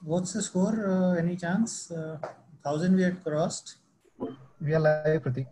What's the score? Any chance? 1,000 we had crossed. We are live, Pratik.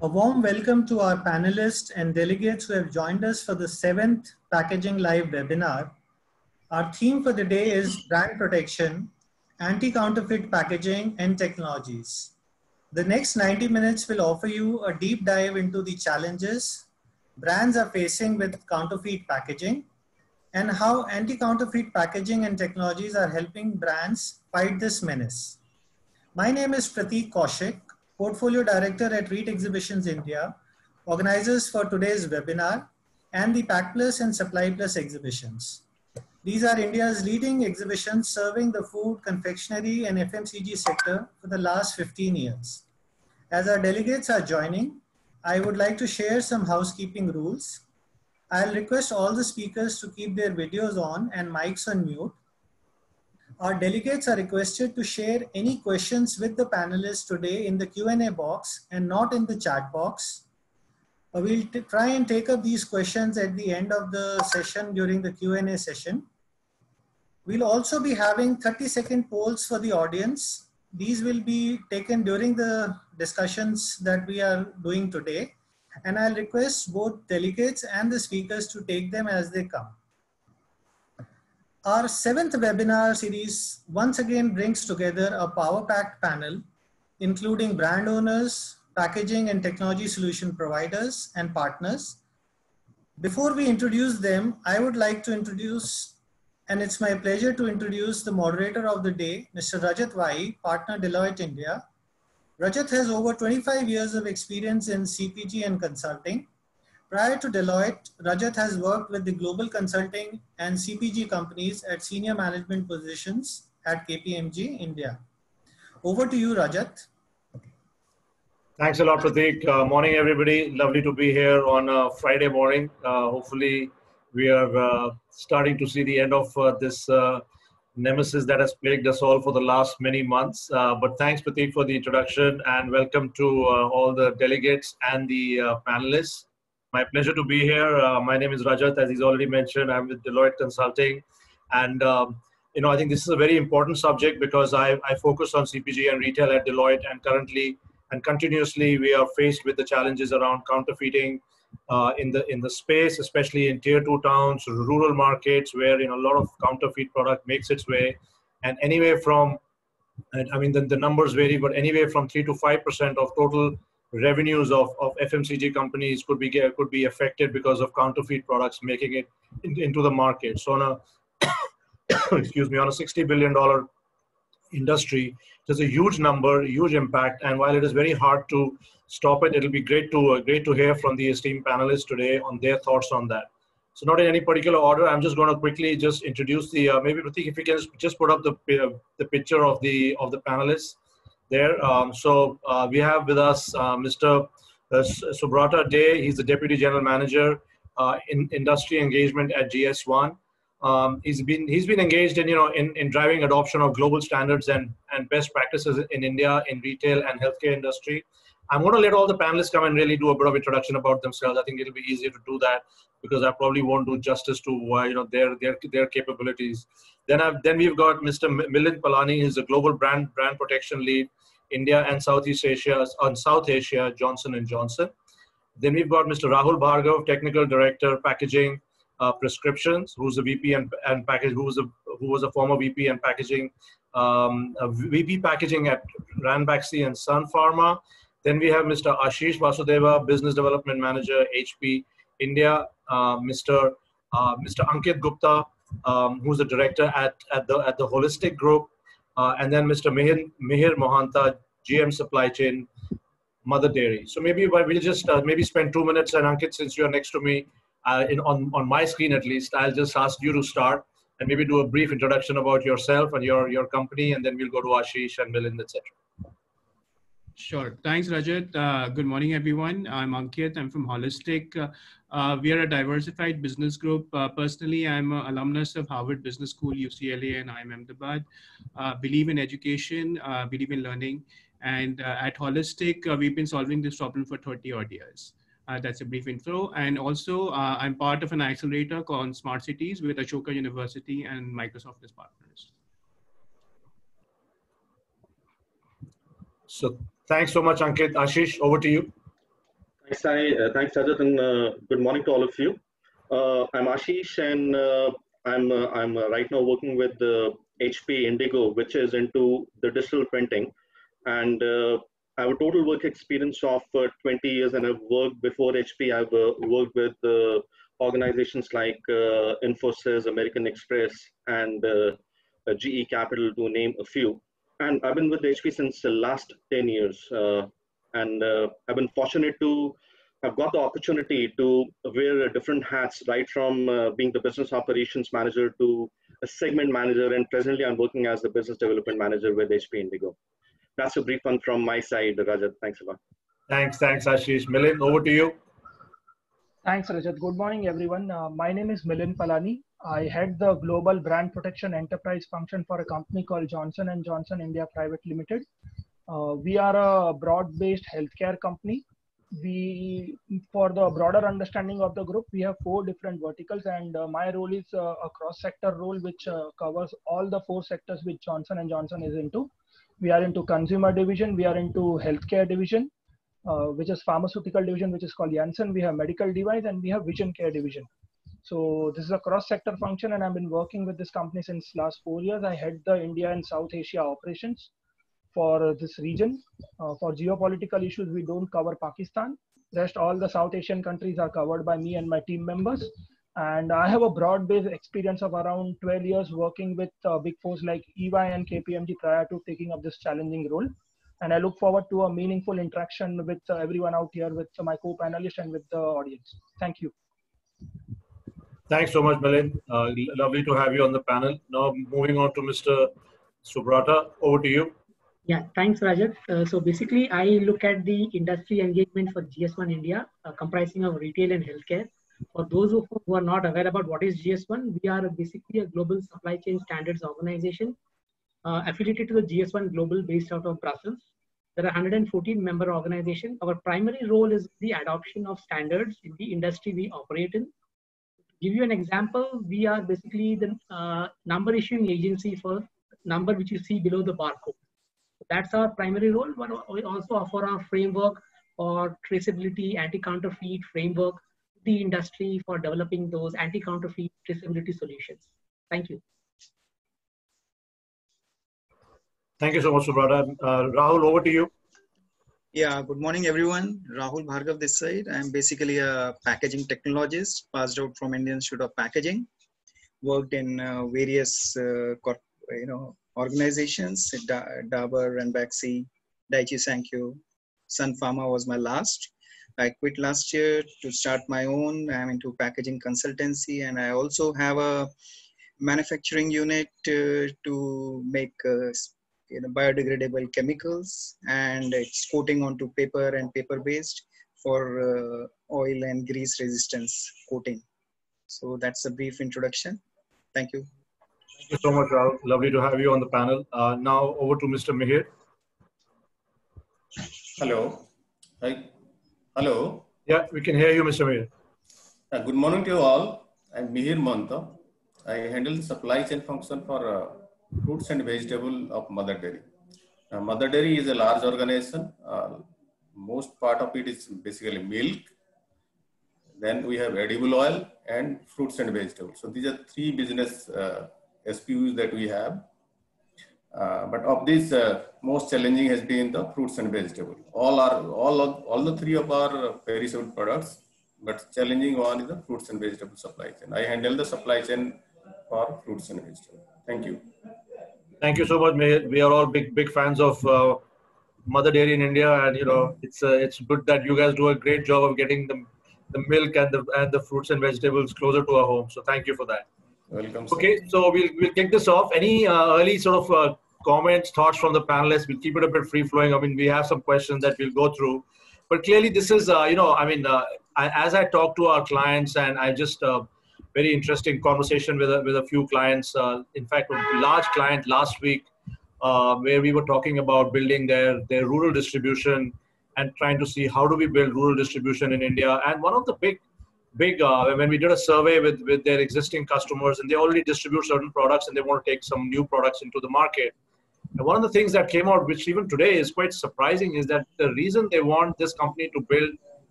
A warm welcome to our panelists and delegates who have joined us for the 7th Packaging Live webinar. Our theme for the day is brand protection, anti-counterfeit packaging and technologies. The next 90 minutes will offer you a deep dive into the challenges brands are facing with counterfeit packaging and how anti-counterfeit packaging and technologies are helping brands fight this menace. My name is Pratik Kaushik, Portfolio Director at REIT Exhibitions India, organizers for today's webinar and the PackPlus and SupplyPlus exhibitions. These are India's leading exhibitions serving the food, confectionery and FMCG sector for the last 15 years. As our delegates are joining, I would like to share some housekeeping rules. I'll request all the speakers to keep their videos on and mics on mute. Our delegates are requested to share any questions with the panelists today in the Q&A box and not in the chat box. We'll try and take up these questions at the end of the session during the Q&A session. We'll also be having 30-second polls for the audience. These will be taken during the discussions that we are doing today. And I'll request both delegates and the speakers to take them as they come. Our 7th webinar series once again brings together a power-packed panel, including brand owners, packaging and technology solution providers, and partners. Before we introduce them, I would like to introduce, and it's my pleasure to introduce the moderator of the day, Mr. Rajat Vai, partner Deloitte India. Rajat has over 25 years of experience in CPG and consulting. Prior to Deloitte, Rajat has worked with the global consulting and CPG companies at senior management positions at KPMG India. Over to you, Rajat. Thanks a lot, Pratik. Morning, everybody. Lovely to be here on a Friday morning. Hopefully, we are starting to see the end of this nemesis that has plagued us all for the last many months. But thanks, Pratik, for the introduction, and welcome to all the delegates and the panelists. My pleasure to be here. My name is Rajat, as he's already mentioned. I'm with Deloitte Consulting. And, I think this is a very important subject because I focus on CPG and retail at Deloitte, and currently and continuously we are faced with the challenges around counterfeiting in the space, especially in tier 2 towns, rural markets where a lot of counterfeit product makes its way. And anywhere from, I mean, the numbers vary, but anywhere from 3 to 5% of total revenues of FMCG companies could be affected because of counterfeit products making it into the market. So on a excuse me, on a $60 billion industry, there's a huge number, huge impact, and while it is very hard to stop it, it'll be great to hear from the esteemed panelists today on their thoughts on that. So not in any particular order, I'm just going to quickly just introduce the maybe Pratik, if you can just put up the picture of the panelists there. So we have with us Mr. Subrata Day. He's the Deputy General Manager in Industry Engagement at Gs1. He's been engaged in driving adoption of global standards and best practices in India in retail and healthcare industry. I'm going to let all the panelists come and really do a bit of introduction about themselves. I think it'll be easier to do that because I probably won't do justice to their capabilities. Then we've got Mr. Milind Palany. He's a global brand protection lead, India and Southeast Asia, on South Asia, Johnson & Johnson. Then we've got Mr. Rahul Bhargava, Technical Director, Packaging Prescriptions, who's a VP and package, who was a former VP and packaging, VP packaging at Ranbaxy and Sun Pharma. Then we have Mr. Ashish Vasudeva, Business Development Manager, HP India. Mr. Ankit Gupta, who's the director at the Holostik Group. and then Mr. Mihir Mohanta, GM Supply Chain, Mother Dairy. So maybe we'll just maybe spend 2 minutes, and Ankit, since you're next to me, on my screen at least, I'll just ask you to start and maybe do a brief introduction about yourself and your company, and then we'll go to Ashish and Milind, etc. Sure. Thanks, Rajat. Good morning, everyone. I'm Ankit. I'm from Holostik. We are a diversified business group. Personally, I'm an alumnus of Harvard Business School, UCLA, and IIM Ahmedabad. Believe in education, believe in learning. And at Holostik, we've been solving this problem for 30 odd years. That's a brief intro. And also, I'm part of an accelerator called Smart Cities with Ashoka University and Microsoft as partners. So thanks so much, Ankit. Ashish, over to you. Thanks, Rajat, and good morning to all of you. I'm Ashish, and I'm right now working with HP Indigo, which is into the digital printing. And I have a total work experience of 20 years, and I've worked before HP. I've worked with organizations like Infosys, American Express, and GE Capital, to name a few. And I've been with HP since the last 10 years. And I've been fortunate to have got the opportunity to wear different hats, right from being the business operations manager to a segment manager. And presently I'm working as the business development manager with HP Indigo. That's a brief one from my side, Rajat. Thanks a lot. Thanks, Ashish. Milind, over to you. Thanks, Rajat. Good morning, everyone. My name is Milind Palany. I head the global brand protection enterprise function for a company called Johnson & Johnson India Private Limited. We are a broad-based healthcare company. For the broader understanding of the group, we have 4 different verticals, and my role is a cross-sector role which covers all the 4 sectors which Johnson & Johnson is into. We are into consumer division, we are into healthcare division, which is pharmaceutical division, which is called Janssen. We have medical device, and we have vision care division. So this is a cross-sector function, and I've been working with this company since last 4 years. I head the India and South Asia operations for this region. For geopolitical issues, we don't cover Pakistan. Rest all the South Asian countries are covered by me and my team members. And I have a broad-based experience of around 12 years working with big fours like EY and KPMG prior to taking up this challenging role. And I look forward to a meaningful interaction with everyone out here, with my co-panelists and with the audience. Thank you. Thanks so much, Milind. Lovely to have you on the panel. Now moving on to Mr. Subrata, over to you. Yeah, thanks, Rajat. So basically, I look at the industry engagement for GS1 India, comprising of retail and healthcare. For those who are not aware about what is GS1, we are basically a global supply chain standards organization affiliated to the GS1 Global based out of Brussels. There are 114 member organizations. Our primary role is the adoption of standards in the industry we operate in. To give you an example, we are basically the number issuing agency for number which you see below the barcode. That's our primary role, but we also offer our framework or traceability, anti-counterfeit framework to the industry for developing those anti-counterfeit traceability solutions. Thank you. Thank you so much, Subrata. Rahul, over to you. Yeah, good morning, everyone. Rahul Bhargava this side. I'm basically a packaging technologist, passed out from Indian Institute of Packaging. Worked in various organizations, Dabur and Baxi, Daiichi Sankyo, Sun Pharma was my last. I quit last year to start my own. I'm into packaging consultancy, and I also have a manufacturing unit to make biodegradable chemicals, and it's coating onto paper and paper-based for oil and grease resistance coating. So that's a brief introduction. Thank you. Thank you so much, Rahul. Lovely to have you on the panel. Now over to Mr. Mihir. Hello. Hi. Hello. Yeah, we can hear you, Mr. Mihir. Good morning to you all. I'm Mihir Mohanta. I handle the supply chain function for fruits and vegetables of Mother Dairy. Mother Dairy is a large organization. Most part of it is basically milk. Then we have edible oil and fruits and vegetables. So these are 3 business SKUs that we have. But of this, most challenging has been the fruits and vegetables. All the 3 of our perishable products, but challenging one is the fruits and vegetable supply chain. I handle the supply chain for fruits and vegetables. Thank you. Thank you so much, Mihir. We are all big fans of mother dairy in India, and it's good that you guys do a great job of getting the milk and the fruits and vegetables closer to our home. So thank you for that. Welcome, sir. Okay, so we'll kick this off. Any early sort of comments, thoughts from the panelists? We'll keep it a bit free flowing. I mean, we have some questions that we'll go through, but clearly this is as I talk to our clients, and I just very interesting conversation with a few clients. In fact, a large client last week, where we were talking about building their rural distribution and trying to see how do we build rural distribution in India. And one of the big when we did a survey with their existing customers, and they already distribute certain products and they want to take some new products into the market. And one of the things that came out, which even today is quite surprising, is that the reason they want this company to build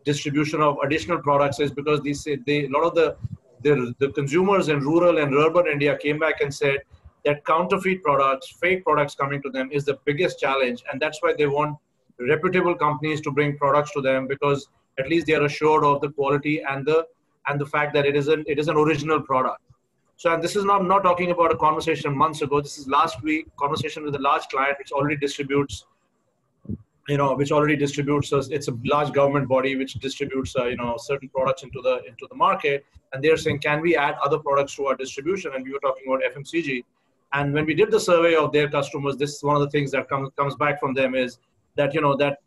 distribution of additional products is because a lot of the consumers in rural and urban India came back and said that counterfeit products, fake products coming to them is the biggest challenge. And that's why they want reputable companies to bring products to them, because at least they are assured of the quality and the fact that it is an original product. So, and this is not talking about a conversation months ago. This is last week conversation with a large client which already distributes, it's a large government body which distributes, certain products into the market. And they're saying, can we add other products to our distribution? And we were talking about FMCG. And when we did the survey of their customers, this is one of the things that comes back from them is that,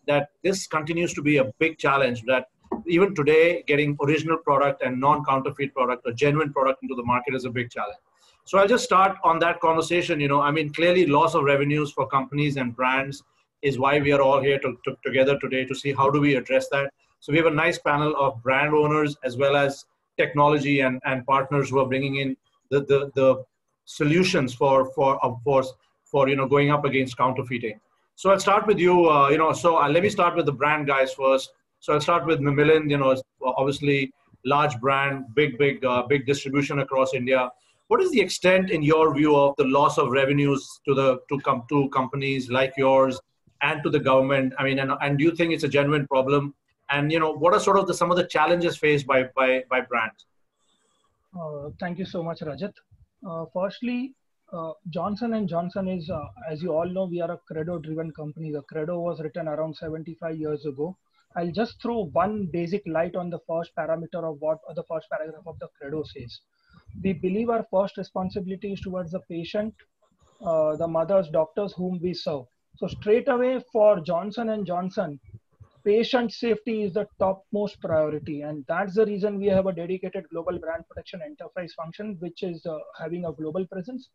that this continues to be a big challenge, that even today, getting original product and non-counterfeit product, a genuine product into the market is a big challenge. So I'll just start on that conversation. Clearly loss of revenues for companies and brands is why we are all here together today to see how do we address that. So we have a nice panel of brand owners as well as technology and partners who are bringing in the solutions for going up against counterfeiting. So I'll start with you. Let me start with the brand guys first. So I'll start with Milind. Obviously large brand, big distribution across India. What is the extent, in your view, of the loss of revenues to companies like yours and to the government? I mean, and do you think it's a genuine problem? And what are sort of some of the challenges faced by brands? Thank you so much, Rajat. Firstly, Johnson & Johnson is, as you all know, we are a credo-driven company. The credo was written around 75 years ago. I'll just throw one basic light on the first parameter of what the first paragraph of the credo says. We believe our first responsibility is towards the patient, the mothers, doctors whom we serve. So straight away for Johnson & Johnson, patient safety is the topmost priority. And that's the reason we have a dedicated global brand protection enterprise function, which is having a global presence.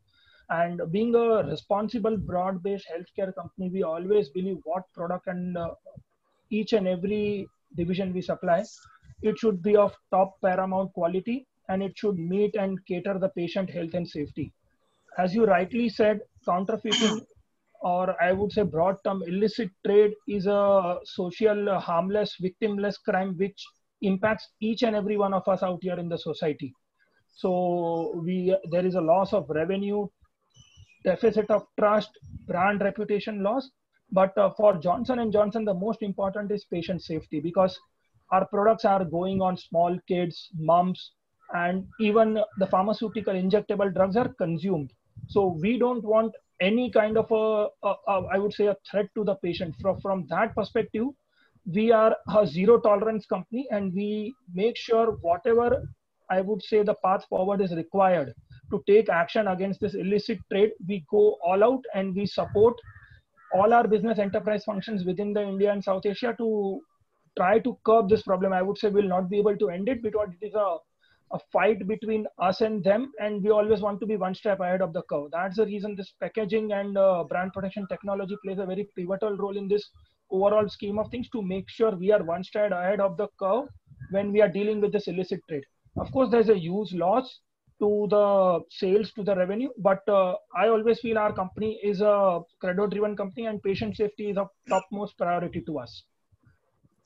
And being a responsible, broad-based healthcare company, we always believe what product and each and every division we supply, it should be of top paramount quality, and it should meet and cater the patient health and safety. As you rightly said, counterfeiting, or I would say broad term illicit trade, is a social, harmless, victimless crime which impacts each and every one of us out here in the society. So there is a loss of revenue, deficit of trust, brand reputation loss. But for Johnson & Johnson, the most important is patient safety, because our products are going on small kids, moms, and even the pharmaceutical injectable drugs are consumed. So we don't want any kind of I would say, a threat to the patient. From that perspective, we are a zero tolerance company, and we make sure whatever I would say the path forward is required to take action against this illicit trade, we go all out, and we support all our business enterprise functions within the India and South Asia to try to curb this problem. I would say we'll not be able to end it because it is a fight between us and them, and we always want to be one step ahead of the curve. That's the reason this packaging and brand protection technology plays a very pivotal role in this overall scheme of things, to make sure we are one step ahead of the curve when we are dealing with this illicit trade. Of course, there's a huge loss to the sales, to the revenue, but I always feel our company is a credo-driven company, and patient safety is of topmost priority to us.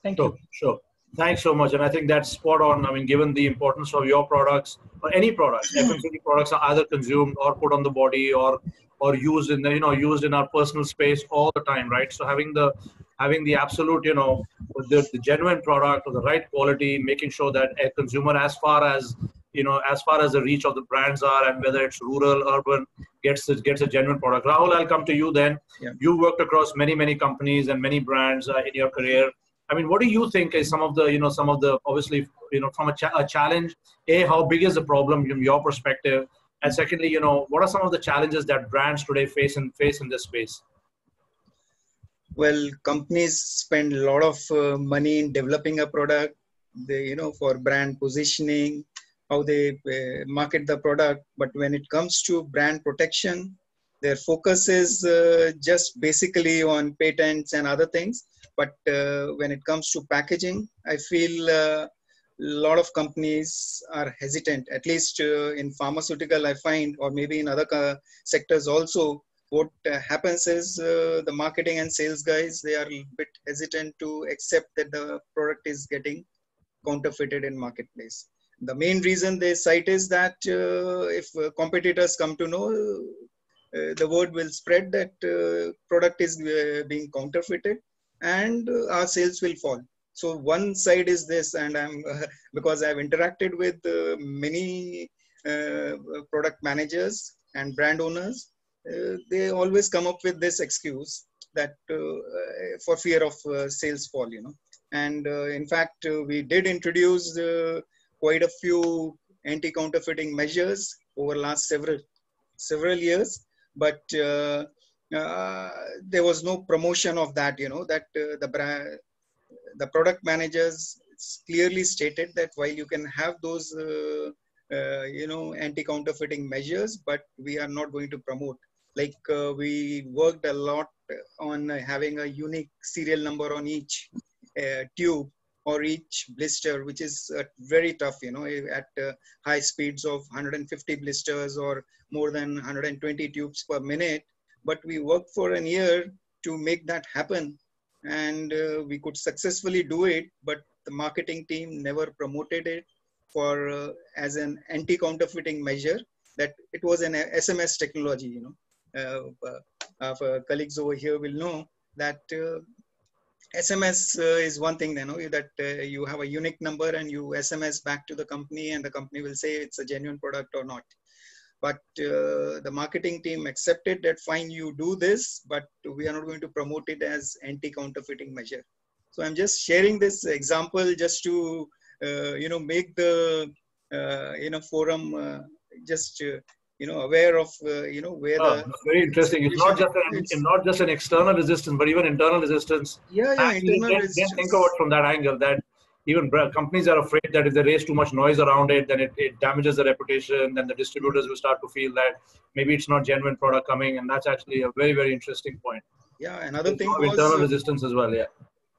Thank you. Sure. Thanks so much. And I think that's spot on. I mean, given the importance of your products or any products, FMCG products are either consumed or put on the body or used in used in our personal space all the time, right? So having the absolute, the genuine product of the right quality, making sure that a consumer, as far as as far as the reach of the brands are, and whether it's rural, urban, gets a genuine product. Rahul, I'll come to you then. Yeah. You worked across many companies and many brands in your career. I mean, what do you think is some of the obviously, from a challenge? How big is the problem from your perspective? And secondly, what are some of the challenges that brands today face in this space? Well, companies spend a lot of money in developing a product, for brand positioning, how they market the product. But when it comes to brand protection, their focus is just basically on patents and other things. But when it comes to packaging, I feel a lot of companies are hesitant, at least in pharmaceutical, I find, or maybe in other sectors also. What happens is the marketing and sales guys, they are a bit hesitant to accept that the product is getting counterfeited in marketplace. The main reason they cite is that if competitors come to know, the word will spread that product is being counterfeited, and our sales will fall. So one side is this, and I'm because I've interacted with many product managers and brand owners. They always come up with this excuse that for fear of sales fall, And in fact, we did introduce quite a few anti-counterfeiting measures over last several years, but there was no promotion of that. That the product managers clearly stated that while you can have those anti-counterfeiting measures, but we are not going to promote. Like we worked a lot on having a unique serial number on each tube or each blister, which is very tough, at high speeds of 150 blisters or more than 120 tubes per minute. But we worked for a year to make that happen, and we could successfully do it, but the marketing team never promoted it for as an anti-counterfeiting measure, that it was an SMS technology, Our colleagues over here will know that SMS is one thing, that you have a unique number and you SMS back to the company, and the company will say it's a genuine product or not. But the marketing team accepted that fine, you do this, but we are not going to promote it as anti-counterfeiting measure. So I'm just sharing this example just to make the forum just aware of where that's very interesting. It's not just an external resistance, but even internal resistance. Internal resistance. Didn't think of it from that angle, that even companies are afraid that if they raise too much noise around it, then it damages the reputation. Then the distributors will start to feel that maybe it's not genuine product coming, and that's actually a very, very interesting point. Yeah, another thing was internal resistance as well.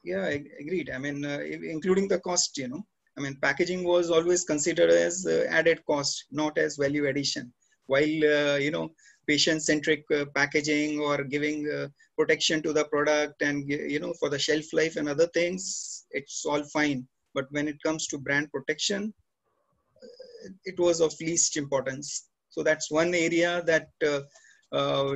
Yeah, agreed. I mean, including the cost. I mean, packaging was always considered as added cost, not as value addition. While patient-centric packaging or giving protection to the product and for the shelf life and other things, it's all fine. But when it comes to brand protection, it was of least importance. So that's one area that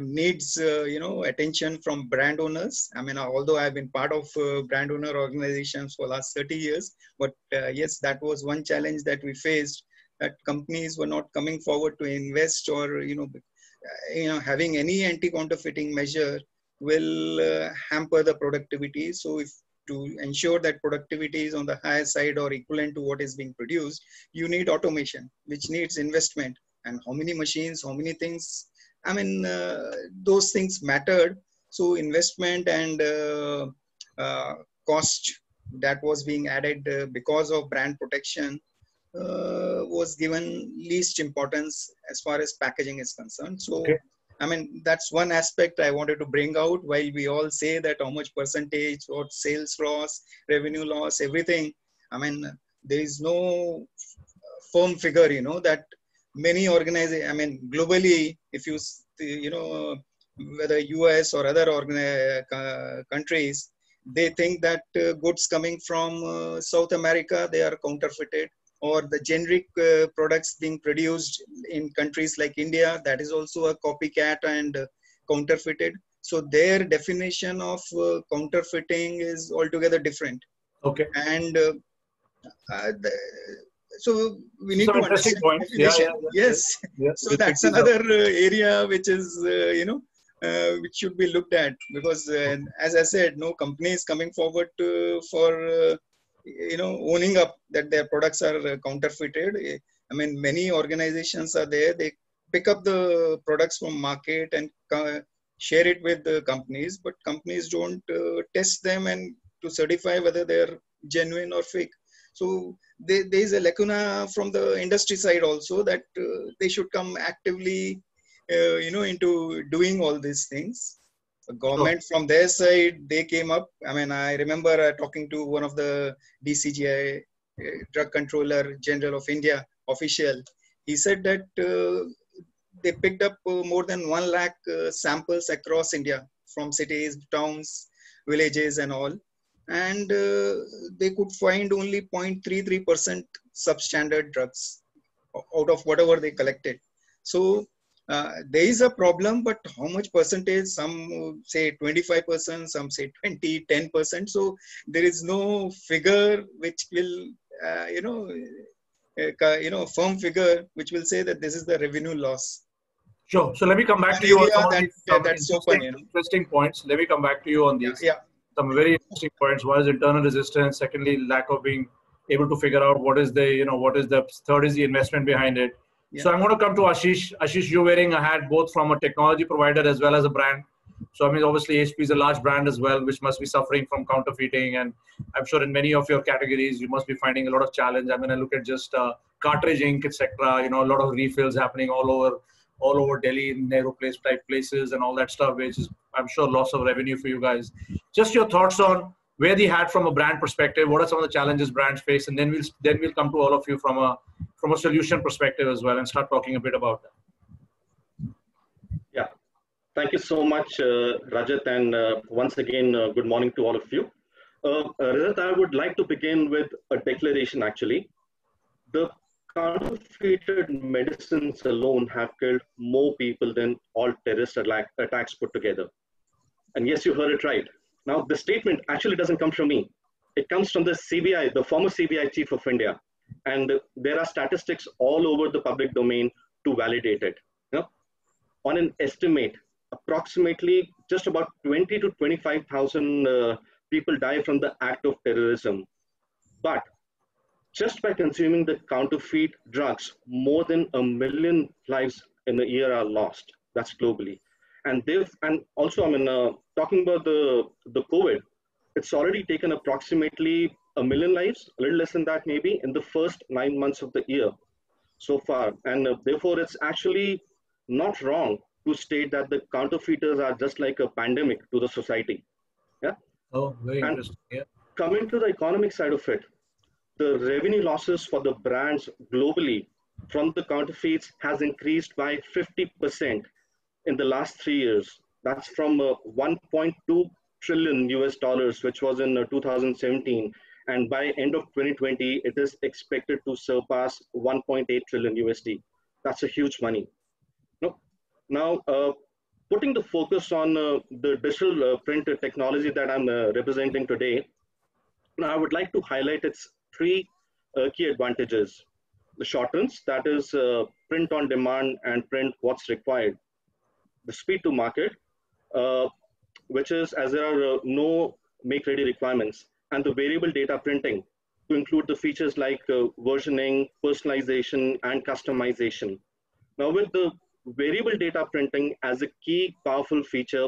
needs attention from brand owners. I mean, although I've been part of brand owner organizations for the last 30 years, but yes, that was one challenge that we faced, that companies were not coming forward to invest, or having any anti-counterfeiting measure will hamper the productivity. So if to ensure that productivity is on the higher side or equivalent to what is being produced, you need automation, which needs investment. And how many machines, how many things, I mean, those things mattered. So investment and cost that was being added because of brand protection was given least importance as far as packaging is concerned. So, okay. I mean, that's one aspect I wanted to bring out. While we all say that how much percentage or sales loss, revenue loss, everything, I mean, there is no firm figure, that many organizations, I mean, globally, if you, whether US or other countries, they think that goods coming from South America, they are counterfeited, or the generic products being produced in countries like India, that is also a copycat and counterfeited. So their definition of counterfeiting is altogether different. Okay. And so we need Some to interesting understand points. definition. Yes. Yeah. So that's another area which is, which should be looked at, because as I said, no company is coming forward for owning up that their products are counterfeited. I mean, many organizations are there. They pick up the products from market and share it with the companies, but companies don't test them and to certify whether they're genuine or fake. So there is a lacuna from the industry side also, that they should come actively, into doing all these things. The government from their side, they came up. I mean, I remember talking to one of the DCGI, Drug Controller General of India official. He said that they picked up more than 1 lakh samples across India, from cities, towns, villages and all. And they could find only 0.33% substandard drugs out of whatever they collected. So there is a problem, but how much percentage? Some say 25%, some say 20, 10%. So there is no figure which will, firm figure which will say that this is the revenue loss. Sure. So let me come back to you on some of these interesting points. Let me come back to you on these. Yeah. Some very interesting points. One is internal resistance. Secondly, lack of being able to figure out what is the third is the investment behind it. Yeah. So I'm going to come to Ashish. Ashish, you're wearing a hat both from a technology provider as well as a brand. So I mean, obviously HP is a large brand as well, which must be suffering from counterfeiting. And I'm sure in many of your categories, you must be finding a lot of challenge. I mean, I look at just cartridge ink, etc. A lot of refills happening all over Delhi, Nehru Place type places and all that stuff, which is, I'm sure, loss of revenue for you guys. Just your thoughts on where the hat from a brand perspective, what are some of the challenges brands face, and then we'll come to all of you from a solution perspective as well and start talking a bit about that. Yeah, thank you so much, Rajat, and once again, good morning to all of you. Rajat, I would like to begin with a declaration actually. The counterfeited medicines alone have killed more people than all terrorist attacks put together. And yes, you heard it right. Now, the statement actually doesn't come from me. It comes from the CBI, the former CBI chief of India. And there are statistics all over the public domain to validate it. On an estimate, approximately just about 20 to 25,000 people die from the act of terrorism. But just by consuming the counterfeit drugs, more than 1 million lives in a year are lost. That's globally. And also, I mean, talking about the COVID, it's already taken approximately 1 million lives, a little less than that maybe, in the first 9 months of the year so far. And therefore, it's actually not wrong to state that the counterfeiters are just like a pandemic to the society. Yeah. Oh, very interesting. Yeah. Coming to the economic side of it, the revenue losses for the brands globally from the counterfeits has increased by 50% in the last 3 years. That's from 1.2 trillion US dollars, which was in 2017. And by end of 2020, it is expected to surpass 1.8 trillion USD. That's a huge money. Now, putting the focus on the digital print technology that I'm representing today, now I would like to highlight its 3 key advantages. The shortens, that is print on demand and print what's required. The speed to market, which is as there are no make-ready requirements, and the variable data printing to include the features like versioning, personalization, and customization. Now with the variable data printing as a key powerful feature,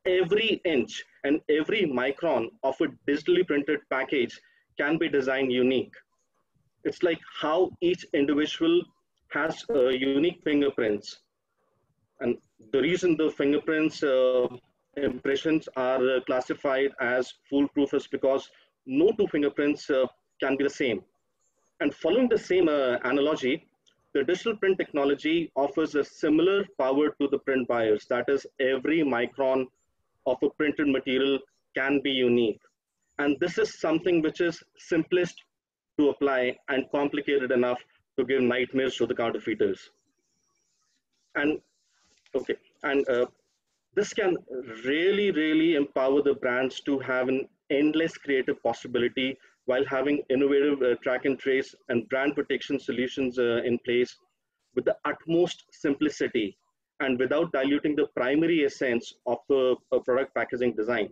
every inch and every micron of a digitally printed package can be designed unique. It's like how each individual has unique fingerprints. And the reason the fingerprints impressions are classified as foolproof is because no 2 fingerprints can be the same. And following the same analogy, the digital print technology offers a similar power to the print buyers. That is, every micron of a printed material can be unique. And this is something which is simplest to apply and complicated enough to give nightmares to the counterfeiters. And this can really, really empower the brands to have an endless creative possibility while having innovative track and trace and brand protection solutions in place with the utmost simplicity and without diluting the primary essence of a product packaging design.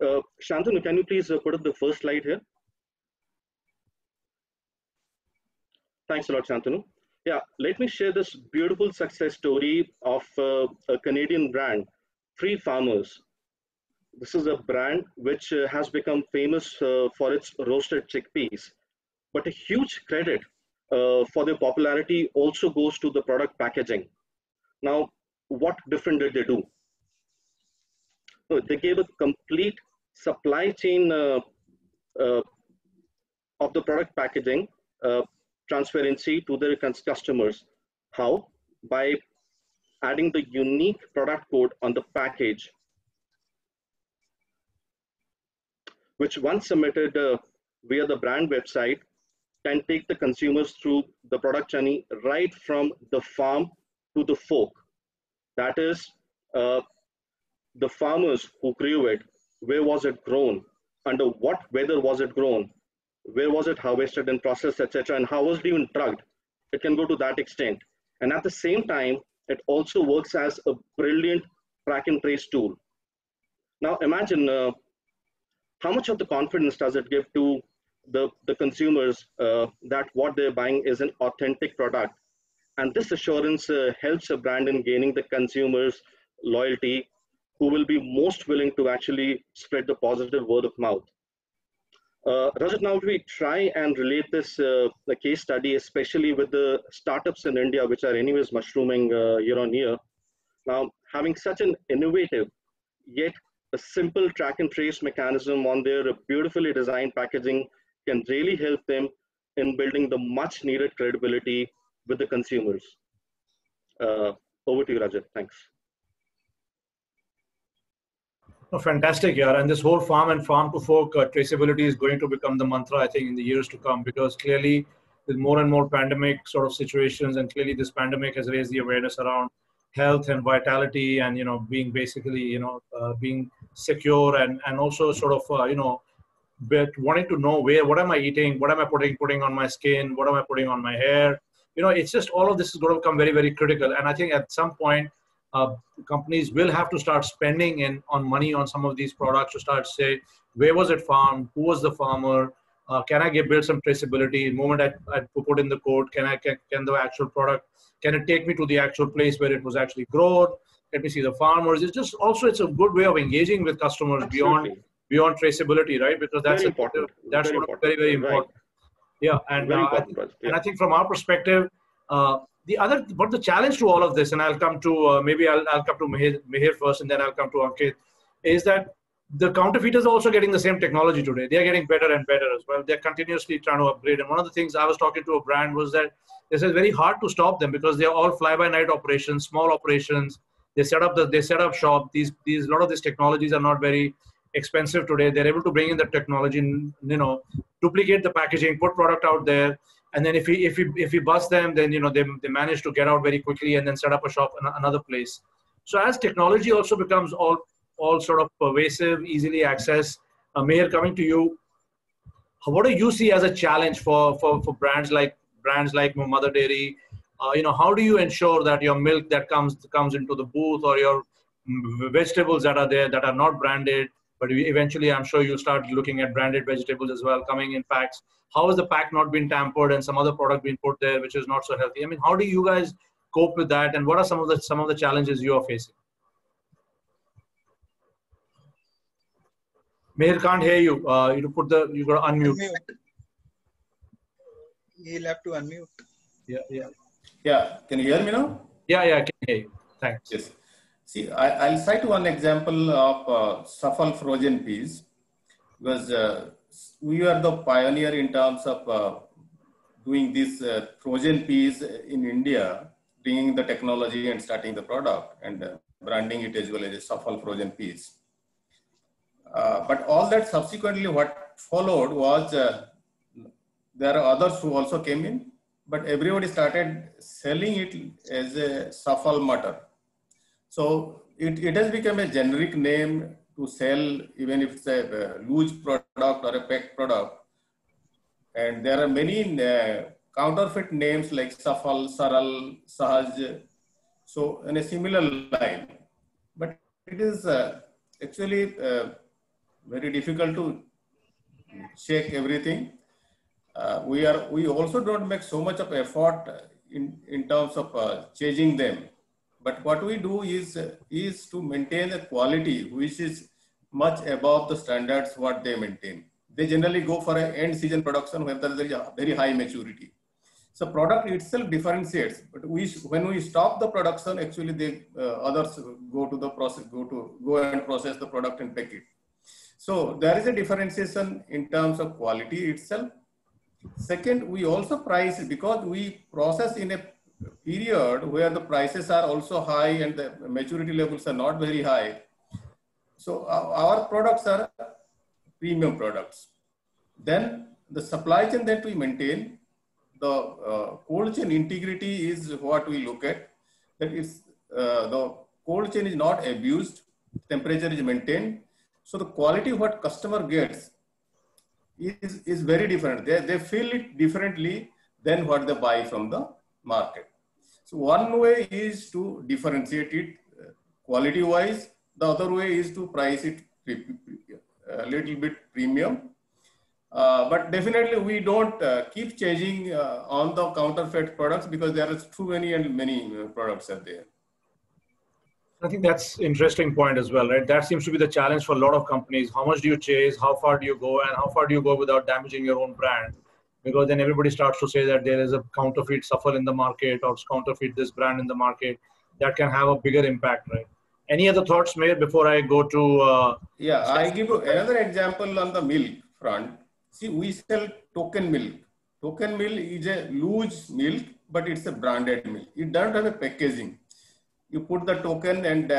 Shantanu, can you please put up the first slide here? Thanks a lot, Shantanu. Yeah, let me share this beautiful success story of a Canadian brand, Free Farmers. This is a brand which has become famous for its roasted chickpeas. But a huge credit for their popularity also goes to the product packaging. Now, what different did they do? So they gave a complete supply chain of the product packaging transparency to their customers. How? By adding the unique product code on the package, which once submitted via the brand website, can take the consumers through the product journey right from the farm to the fork. That is, the farmers who grew it, where was it grown, under what weather was it grown, where was it harvested and processed, etc., and how was it even drugged. It can go to that extent. And at the same time, it also works as a brilliant track and trace tool. Now imagine how much of the confidence does it give to the consumers that what they're buying is an authentic product. And this assurance helps a brand in gaining the consumers' loyalty, who will be most willing to actually spread the positive word of mouth. Rajat, now we try and relate this the case study, especially with the startups in India, which are anyways mushrooming year on year. Now, having such an innovative, yet a simple track and trace mechanism on their beautifully designed packaging can really help them in building the much needed credibility with the consumers. Over to you, Rajat. Thanks. Oh, fantastic, yeah. And this whole farm and farm to fork traceability is going to become the mantra, I think, in the years to come, because clearly with more and more pandemic sort of situations, and clearly this pandemic has raised the awareness around health and vitality and, you know, being basically, you know, being secure and also sort of, you know, but wanting to know what am I eating, what am I putting on my skin, what am I putting on my hair. You know, it's just all of this is going to become very, very critical. And I think at some point, companies will have to start spending on money on some of these products to start say, where was it farmed, who was the farmer, can I build some traceability. The moment I put in the code, can the actual product, can it take me to the actual place where it was actually grown? Let me see the farmers. It's just also, it's a good way of engaging with customers beyond traceability, right? Because that's important. That's very, very important. Right. Yeah, and and I think from our perspective, but the challenge to all of this, and I'll come to maybe I'll come to Mihir first, and then I'll come to Ankit, is that the counterfeiters are also getting the same technology today. They are getting better and better as well. They're continuously trying to upgrade. And one of the things I was talking to a brand was that this is very hard to stop them because they are all fly-by-night operations, small operations. They set up shop. These lot of these technologies are not very expensive today. They're able to bring in the technology, you know, duplicate the packaging, put product out there, and then if we bust them, then, you know, they manage to get out very quickly and then set up a shop in another place. So as technology also becomes all sort of pervasive, easily accessed, Mihir, coming to you, what do you see as a challenge for brands like Mother Dairy? You know, how do you ensure that your milk that comes into the booth, or your vegetables that are there that are not branded, but eventually I'm sure you'll start looking at branded vegetables as well coming in packs. How has the pack not been tampered and some other product being put there which is not so healthy? I mean, how do you guys cope with that, and what are some of the challenges you are facing? Mihir, can't hear you. You got to unmute. He'll have to unmute. Yeah. Can you hear me now? Yeah, I can hear you. Thanks. Yes. See, I'll cite one example of Shuffle frozen peas, because we are the pioneer in terms of doing these frozen peas in India, bringing the technology and starting the product and branding it as well as a Shuffle frozen peas. But all that subsequently what followed was there are others who also came in, but everybody started selling it as a Shuffle mutter. So it has become a generic name to sell, even if it's a loose product or a packed product. And there are many counterfeit names like Safal, Saral, Sahaj. So in a similar line, but it is actually very difficult to check everything. We also don't make so much of effort in terms of changing them. But what we do is to maintain the quality, which is much above the standards what they maintain. They generally go for an end season production where there is a very high maturity. So product itself differentiates, but when we stop the production, actually they others go to the process, go and process the product and pack it. So there is a differentiation in terms of quality itself. Second, we also price it because we process in a period where the prices are also high and the maturity levels are not very high. So our products are premium products. Then the supply chain that we maintain, the cold chain integrity is what we look at. That is, the cold chain is not abused, temperature is maintained. So the quality what customer gets is very different. They feel it differently than what they buy from the market. So one way is to differentiate it quality wise. The other way is to price it a little bit premium. But definitely we don't keep changing on the counterfeit products because there are too many and many products are there. I think that's an interesting point as well, right? That seems to be the challenge for a lot of companies. How much do you chase? How far do you go? And how far do you go without damaging your own brand? Because then everybody starts to say that there is a counterfeit shuffle in the market or counterfeit this brand in the market. That can have a bigger impact, right? Any other thoughts, Mayor, before I go to... Yeah, I give you another example on the milk front. See, we sell token milk. Token milk is a loose milk, but it's a branded milk. It doesn't have a packaging. You put the token and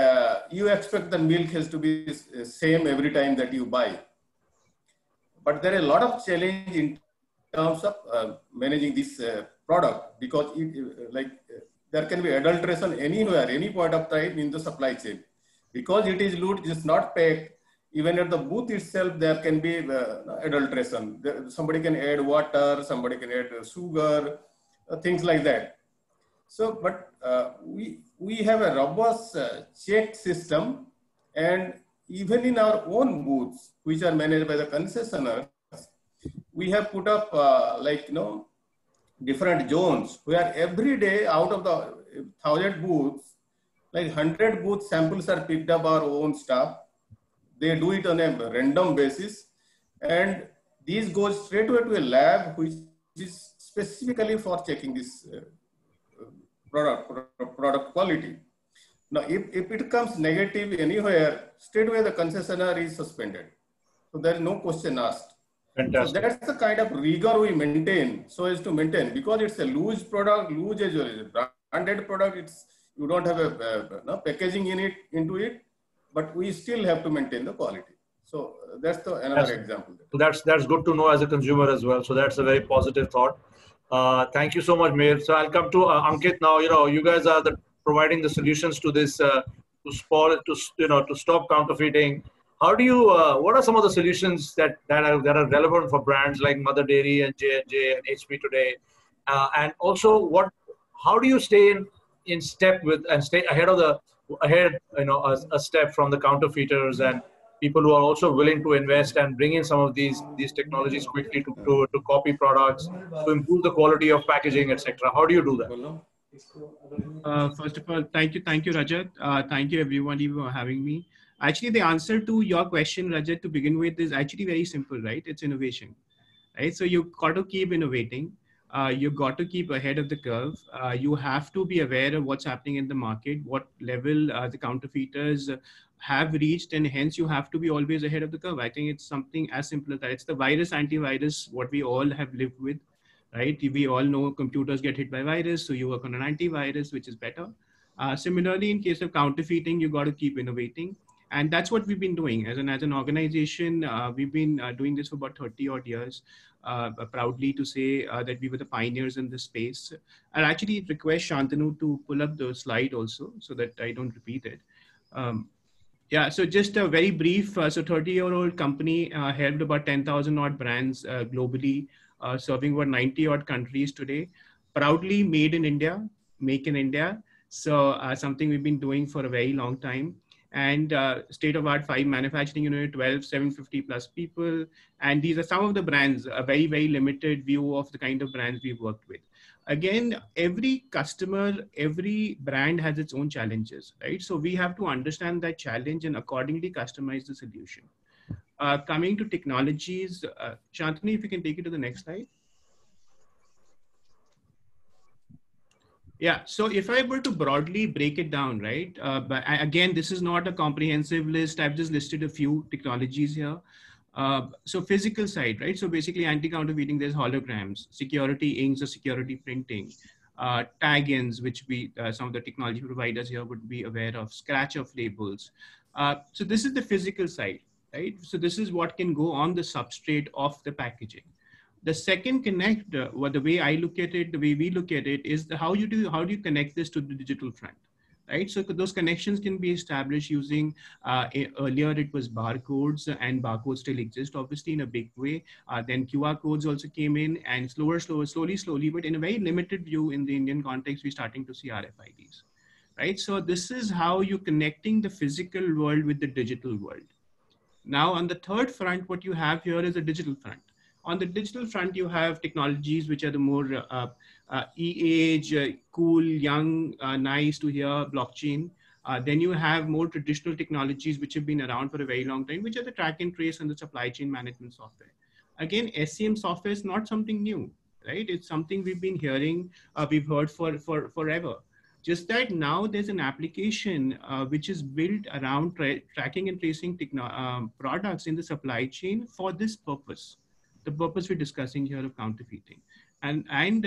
you expect the milk has to be same every time that you buy. But there are a lot of challenge in terms of managing this product because there can be adulteration anywhere, any point of time in the supply chain. Because it is loose, it's not packed. Even at the booth itself, there can be adulteration. Somebody can add water, somebody can add sugar, things like that. So, but we have a robust check system, and even in our own booths, which are managed by the concessionaires, we have put up different zones where every day out of the 1,000 booths, like 100 booth samples are picked up our own staff. They do it on a random basis, and these go straight away to a lab, which is specifically for checking this product quality. Now, if it comes negative anywhere, straight away the concessionaire is suspended. So there is no question asked. Fantastic. So that's the kind of rigor we maintain so as to maintain, because it's a loose product, loose as well as a branded product. You don't have a packaging into it, but we still have to maintain the quality. So that's another example. So that's good to know as a consumer as well. So that's a very positive thought. Thank you so much, Mayor. So I'll come to Ankit now. You guys are providing the solutions to this to stop counterfeiting. How do you? What are some of the solutions that are relevant for brands like Mother Dairy and J&J and HP today? And also, how do you stay in step with and stay ahead a step from the counterfeiters and people who are also willing to invest and bring in some of these technologies quickly to copy products, to improve the quality of packaging, etc. How do you do that? First of all, thank you, Rajat. Thank you everybody for having me. Actually, the answer to your question, Rajat, to begin with is actually very simple, right? It's innovation, right? So you've got to keep innovating. You've got to keep ahead of the curve. You have to be aware of what's happening in the market, what level the counterfeiters have reached, and hence you have to be always ahead of the curve. I think it's something as simple as that. It's the antivirus, what we all have lived with, right? We all know computers get hit by virus, so you work on an antivirus, which is better. Similarly, in case of counterfeiting, you got to keep innovating. And that's what we've been doing as an organization. We've been doing this for about 30 odd years. Proudly to say that we were the pioneers in this space. I'll actually request Shantanu to pull up the slide also so that I don't repeat it. Yeah, so just a very brief, so 30-year-old company helped about 10,000 odd brands globally, serving over 90 odd countries today. Proudly made in India, make in India. So something we've been doing for a very long time. And state-of-art 5 manufacturing unit, 12, 750 plus people. And these are some of the brands, a very, very limited view of the kind of brands we've worked with. Again, every customer, every brand has its own challenges, right? So we have to understand that challenge and accordingly customize the solution. Coming to technologies, Shantanu, if you can take it to the next slide. Yeah, so if I were to broadly break it down, right? But again, this is not a comprehensive list. I've just listed a few technologies here. So physical side, right? So basically anti-counterfeiting, there's holograms, security inks or security printing, tag-ins, which some of the technology providers here would be aware of, scratch of labels. So this is the physical side, right? So this is what can go on the substrate of the packaging. The second connect, the way I look at it, the way we look at it is how do you connect this to the digital front? Right, so those connections can be established using, earlier it was barcodes, and barcodes still exist obviously in a big way. Then QR codes also came in, and slowly, but in a very limited view in the Indian context, we're starting to see RFIDs. Right, so this is how you're connecting the physical world with the digital world. Now on the third front, what you have here is a digital front. On the digital front, you have technologies which are the more e-age, cool, young, nice to hear, blockchain. Then you have more traditional technologies which have been around for a very long time, which are the track and trace and the supply chain management software. Again, SCM software is not something new, right? It's something we've been hearing, we've heard for forever. Just that now there's an application which is built around tracking and tracing products in the supply chain for this purpose. The purpose we're discussing here of counterfeiting. And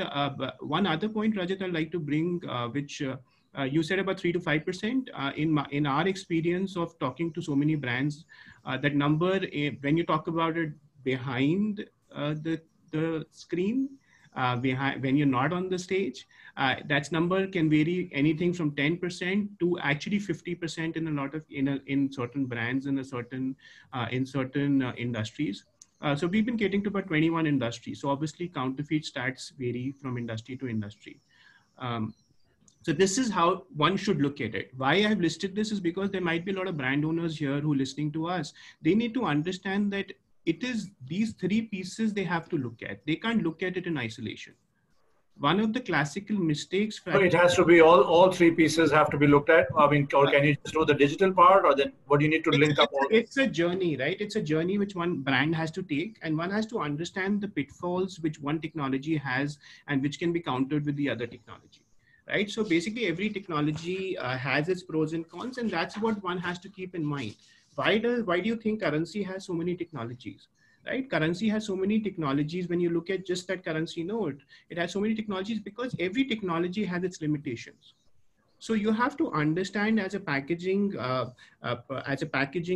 one other point, Rajat, I'd like to bring, which you said about 3 to 5%. In our experience of talking to so many brands, that number, when you talk about it behind the screen, when you're not on the stage, that number can vary anything from 10% to actually 50% in a lot of in certain brands in certain industries. So we've been getting to about 21 industries. So obviously counterfeit stats vary from industry to industry. So this is how one should look at it. Why I've listed this is because there might be a lot of brand owners here who are listening to us. They need to understand that it is these three pieces they have to look at. They can't look at it in isolation. One of the classical mistakes. So it has to be all three pieces have to be looked at. I mean, or can you just do the digital part, or then what do you need to link up all? It's a journey, right? It's a journey which one brand has to take, and one has to understand the pitfalls which one technology has and which can be countered with the other technology, right? So basically every technology has its pros and cons, and that's what one has to keep in mind. Why do you think currency has so many technologies? Right? Currency has so many technologies. When you look at just that currency note, it has so many technologies because every technology has its limitations. So you have to understand as a packaging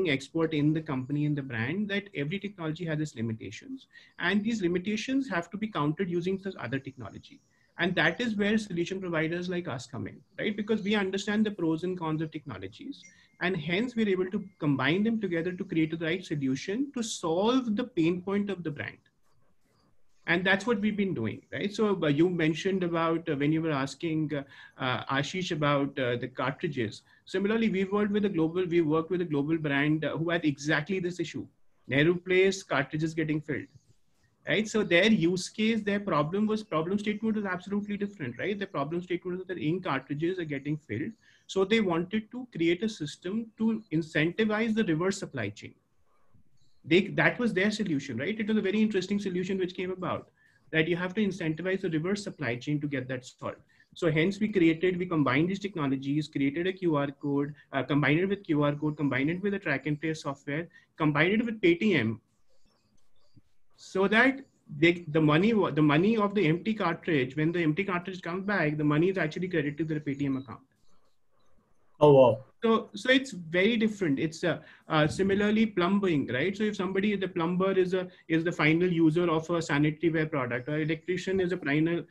expert in the company, in the brand, that every technology has its limitations, and these limitations have to be countered using this other technology. And that is where solution providers like us come in, right? Because we understand the pros and cons of technologies, and hence we're able to combine them together to create the right solution to solve the pain point of the brand. And that's what we've been doing, right? So you mentioned about when you were asking Ashish about the cartridges. Similarly, we worked with a global brand who had exactly this issue. Nehru Place, cartridges getting filled. Right, so their use case, their problem statement was absolutely different, right? The problem statement was that ink cartridges are getting filled. So they wanted to create a system to incentivize the reverse supply chain. That was their solution, right? It was a very interesting solution which came about, that you have to incentivize the reverse supply chain to get that solved. So hence we combined these technologies, created a QR code, combined it with QR code, combined it with a track and trace software, combined it with Paytm, so that the money of the empty cartridge, when the empty cartridge comes back, the money is actually credited to their Paytm account. Oh, wow. So it's very different. It's similarly plumbing, right? So if the plumber is the final user of a sanitary ware product, or electrician is a final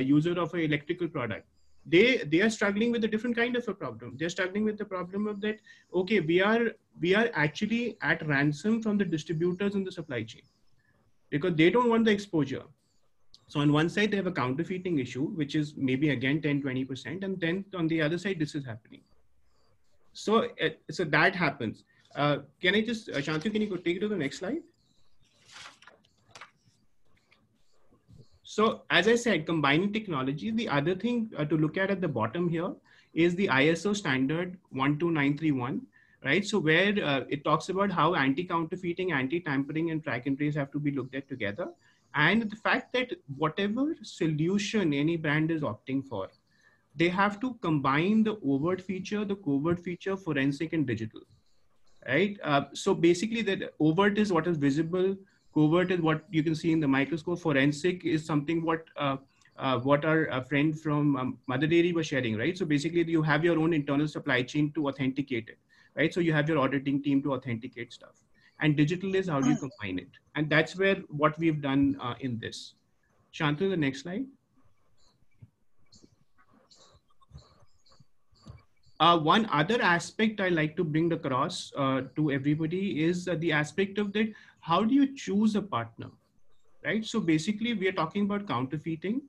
user of an electrical product. they are struggling with a different kind of a problem. They're struggling with the problem of that, okay, we are actually at ransom from the distributors in the supply chain because they don't want the exposure. So on one side, they have a counterfeiting issue, which is maybe again 10, 20%. And then on the other side, this is happening. So, so that happens. Can I just, Shantanu, can you go take it to the next slide? So as I said, combining technology, the other thing to look at the bottom here is the ISO standard 12931, right? So where it talks about how anti-counterfeiting, anti-tampering and track and trace have to be looked at together. And the fact that whatever solution any brand is opting for, they have to combine the overt feature, the covert feature, forensic and digital, right? So basically that overt is what is visible, covert is what you can see in the microscope, forensic is something what our friend from Mother Dairy was sharing, right? So basically you have your own internal supply chain to authenticate it, right? So you have your auditing team to authenticate stuff. And digital is how do you combine it? And that's where what we've done in this. Shantanu, the next slide. One other aspect I like to bring across to everybody is the aspect of that, how do you choose a partner, right? So basically we are talking about counterfeiting.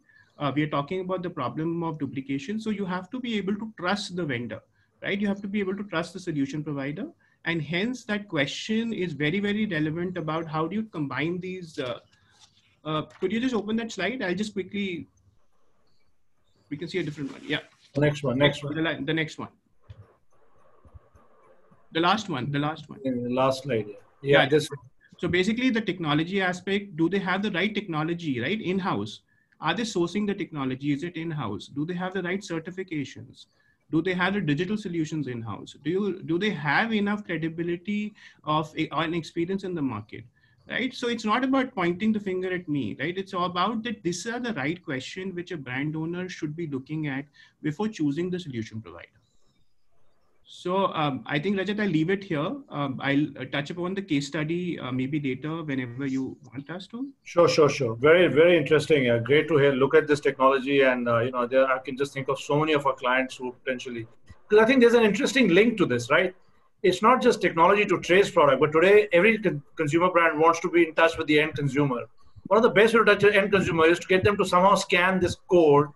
We are talking about the problem of duplication. So you have to be able to trust the vendor, right? You have to be able to trust the solution provider. And hence that question is very, very relevant about how do you combine these. Could you just open that slide? I'll just quickly, we can see a different one. Yeah. The next one. The next one. The last one. The last slide. Yeah. This. So basically the technology aspect, do they have the right technology, right? In-house. Are they sourcing the technology? Is it in-house? Do they have the right certifications? Do they have the digital solutions in-house? Do they have enough credibility of an experience in the market, right? So it's not about pointing the finger at me, right? It's all about that these are the right question which a brand owner should be looking at before choosing the solution provider. So I think, Rajat, I'll leave it here. I'll touch upon the case study maybe later whenever you want us to. Sure. Very, very interesting. Great to hear. Look at this technology, and I can just think of so many of our clients who potentially, because I think there's an interesting link to this, right? It's not just technology to trace product, but today every consumer brand wants to be in touch with the end consumer. One of the best way to touch the end consumer is to get them to somehow scan this code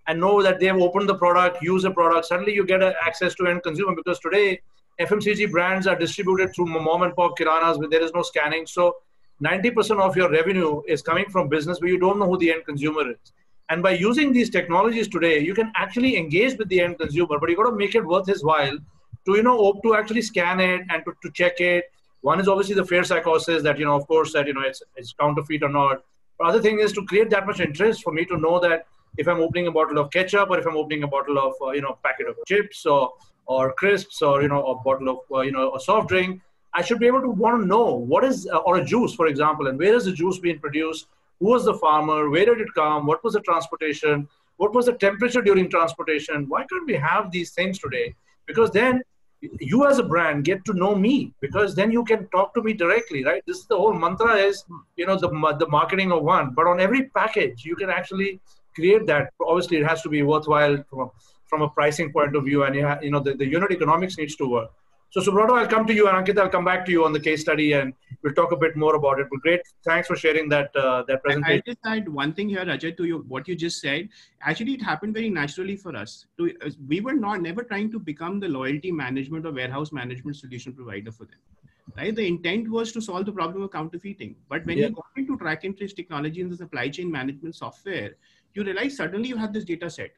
and know that they've opened the product, use the product. Suddenly you get access to end consumer, because today FMCG brands are distributed through mom and pop kiranas where there is no scanning. So 90% of your revenue is coming from business where you don't know who the end consumer is. And by using these technologies today, you can actually engage with the end consumer, but you got to make it worth his while to, to actually scan it and to check it. One is obviously the fear psychosis that, of course, that, it's counterfeit or not. But other thing is to create that much interest for me to know that if I'm opening a bottle of ketchup, or if I'm opening a bottle of, packet of chips or crisps, or, a bottle of, a soft drink, I should be able to want to know what is, or a juice, for example, and where is the juice being produced? Who was the farmer? Where did it come? What was the transportation? What was the temperature during transportation? Why can't we have these things today? Because then you as a brand get to know me, because then you can talk to me directly, right? This is the whole mantra is, the marketing of one, but on every package, you can actually create that. Obviously, it has to be worthwhile from a pricing point of view, and the unit economics needs to work. So Subrata, I'll come to you, and Ankit, I'll come back to you on the case study, and we'll talk a bit more about it. But great, thanks for sharing that presentation. I'll just add one thing here, Rajat, to what you just said. Actually, it happened very naturally for us. We were never trying to become the loyalty management or warehouse management solution provider for them. Right? The intent was to solve the problem of counterfeiting. But when you got into track and trace technology and the supply chain management software, you realize suddenly you have this data set,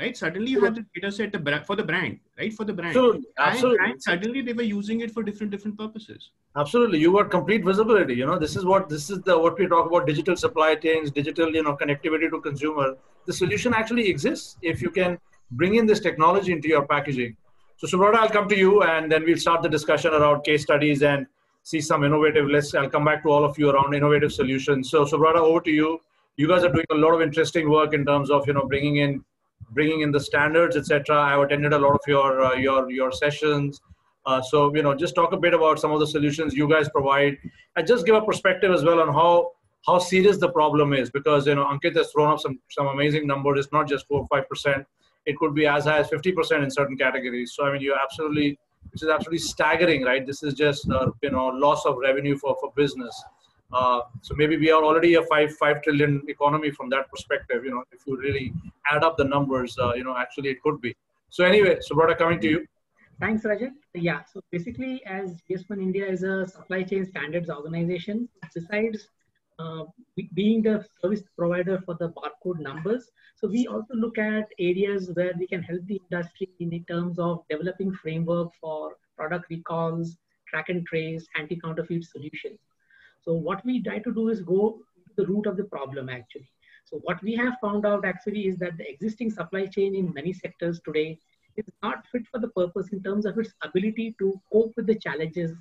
right? Suddenly you have this data set for the brand, right? For the brand. Absolutely. And suddenly they were using it for different purposes. Absolutely. You got complete visibility. This is what we talk about: digital supply chains, digital, connectivity to consumer. The solution actually exists if you can bring in this technology into your packaging. So Subrata, I'll come to you, and then we'll start the discussion around case studies and see some innovative lists. I'll come back to all of you around innovative solutions. So Subrata, over to you. You guys are doing a lot of interesting work in terms of, bringing in the standards, etc. I've attended a lot of your sessions. So, just talk a bit about some of the solutions you guys provide, and just give a perspective as well on how how serious the problem is, because Ankit has thrown up some amazing numbers. It's not just 4 or 5%. It could be as high as 50% in certain categories. So I mean, which is absolutely staggering, right? This is just loss of revenue for business. So maybe we are already a 5 trillion economy from that perspective. If you really add up the numbers, actually it could be. So anyway, Subrata, coming to you. Thanks, Rajat. Yeah, so basically, as Gs1 India is a supply chain standards organization, besides being the service provider for the barcode numbers, so we also look at areas where we can help the industry in terms of developing framework for product recalls, track and trace, anti-counterfeit solutions. So what we try to do is go to the root of the problem actually. So what we have found out actually is that the existing supply chain in many sectors today is not fit for the purpose in terms of its ability to cope with the challenges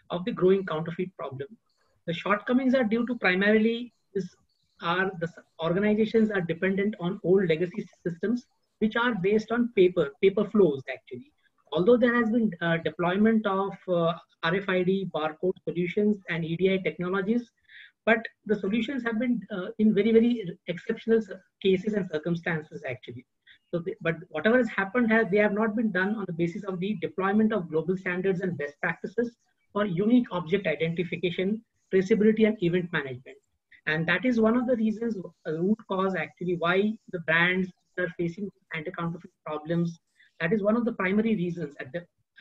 of the growing counterfeit problem. The shortcomings are due to primarily the organizations are dependent on old legacy systems, which are based on paper flows actually. Although there has been deployment of RFID, barcode solutions and EDI technologies, but the solutions have been in very, very exceptional cases and circumstances actually. So, but whatever has happened, they have not been done on the basis of the deployment of global standards and best practices for unique object identification, traceability, and event management. And that is one of the reasons, root cause actually, why the brands are facing anti-counterfeit problems. That is one of the primary reasons. At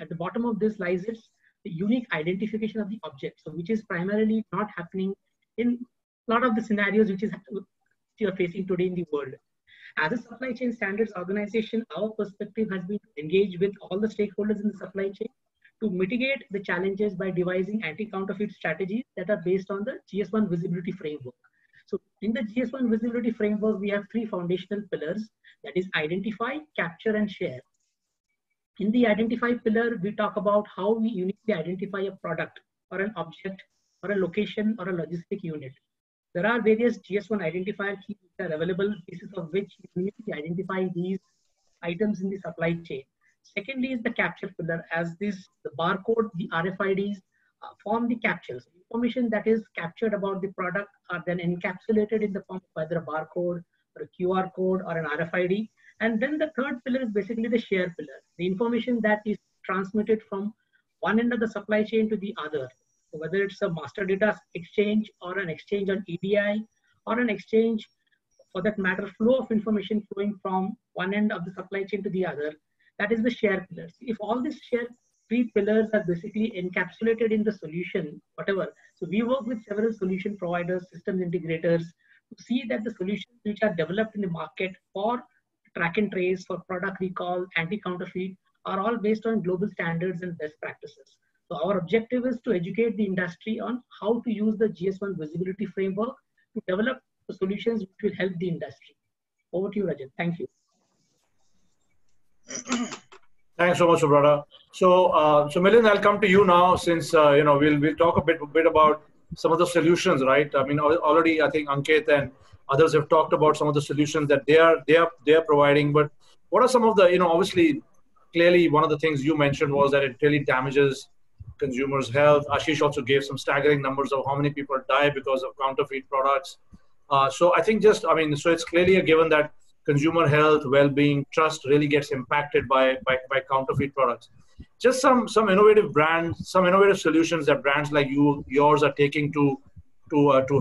the bottom of this lies the unique identification of the object, so which is primarily not happening in a lot of the scenarios which you are facing today in the world. As a supply chain standards organization, our perspective has been to engage with all the stakeholders in the supply chain to mitigate the challenges by devising anti-counterfeit strategies that are based on the Gs1 Visibility Framework. So in the Gs1 Visibility Framework, we have 3 foundational pillars, that is identify, capture, and share. In the identify pillar, we talk about how we uniquely identify a product or an object or a location or a logistic unit. There are various Gs1 identifier keys that are available, basis of which you uniquely identify these items in the supply chain. Secondly is the capture pillar, as the barcode, the RFIDs form the captures. Information that is captured about the product are then encapsulated in the form of either a barcode or a QR code or an RFID. And then the third pillar is basically the share pillar, the information that is transmitted from one end of the supply chain to the other. So whether it's a master data exchange or an exchange on EDI or an exchange, for that matter, flow of information flowing from one end of the supply chain to the other, that is the share pillars. If all these 3 pillars are basically encapsulated in the solution, whatever, so we work with several solution providers, systems integrators to see that the solutions which are developed in the market for track and trace, for product recall, anti-counterfeit are all based on global standards and best practices. So our objective is to educate the industry on how to use the Gs1 Visibility Framework to develop the solutions which will help the industry. Over to you, Rajat. Thank you. Thanks so much, Subrata. So Milind, I'll come to you now, since we'll talk a bit about some of the solutions, right? I mean, already I think Ankit and others have talked about some of the solutions that they are providing. But what are some of the obviously, clearly one of the things you mentioned was that it really damages consumers' health. Ashish also gave some staggering numbers of how many people die because of counterfeit products. So I think so it's clearly a given that consumer health, well-being, trust really gets impacted by counterfeit products. Just some innovative brands, some innovative solutions that brands like yours are taking to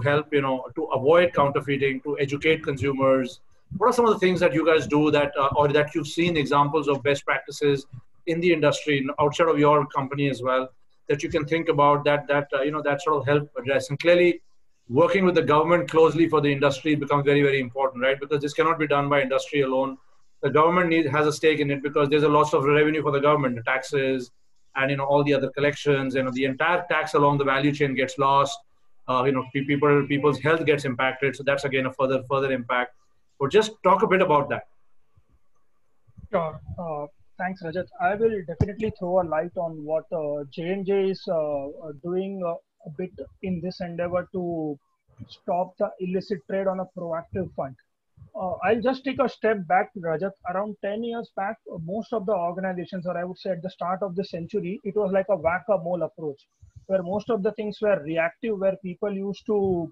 help to avoid counterfeiting, to educate consumers. What are some of the things that you guys do that or that you've seen examples of best practices in the industry outside of your company as well, that you can think about that sort of help address? And clearly, working with the government closely for the industry becomes very, very important, right? Because this cannot be done by industry alone. The government has a stake in it, because there's a loss of revenue for the government, the taxes and all the other collections. The entire tax along the value chain gets lost. People's health gets impacted. So that's again a further impact. But just talk a bit about that. Sure. Thanks, Rajat. I will definitely throw a light on what J&J is doing a bit in this endeavor to stop the illicit trade on a proactive front. I'll just take a step back, Rajat. Around 10 years back, most of the organizations, or I would say at the start of the century, it was like a whack-a-mole approach, where most of the things were reactive, where people used to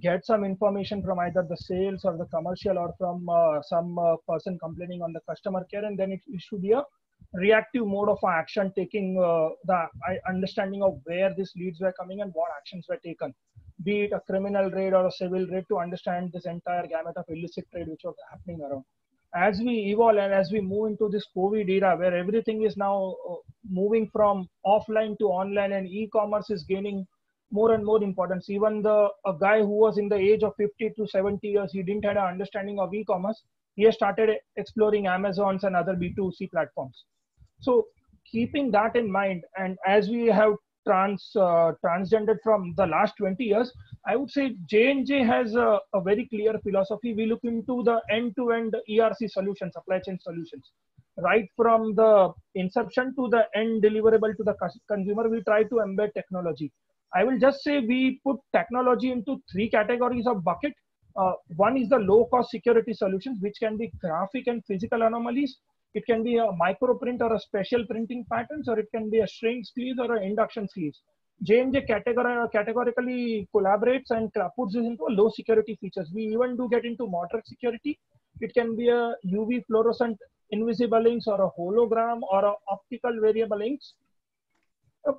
get some information from either the sales or the commercial or from some person complaining on the customer care, and then it should be a reactive mode of action, taking the understanding of where these leads were coming and what actions were taken, be it a criminal raid or a civil raid, to understand this entire gamut of illicit trade which was happening around. As we evolve and as we move into this COVID era where everything is now moving from offline to online and e-commerce is gaining more and more importance. Even a guy who was in the age of 50 to 70 years, he didn't have an understanding of e-commerce. He has started exploring Amazons and other B2C platforms. So keeping that in mind, and as we have transgended from the last 20 years, I would say J&J has a very clear philosophy. We look into the end-to-end ERC solutions, supply chain solutions. Right from the inception to the end deliverable to the consumer, we try to embed technology. I will just say we put technology into 3 categories of bucket. One is the low-cost security solutions, which can be graphic and physical anomalies. It can be a microprint or a special printing patterns, or it can be a shrink sleeves or an induction sleeves. J&J categorically collaborates and puts this into a low security features. We even do get into moderate security. It can be a UV fluorescent invisible inks or a hologram or a optical variable inks.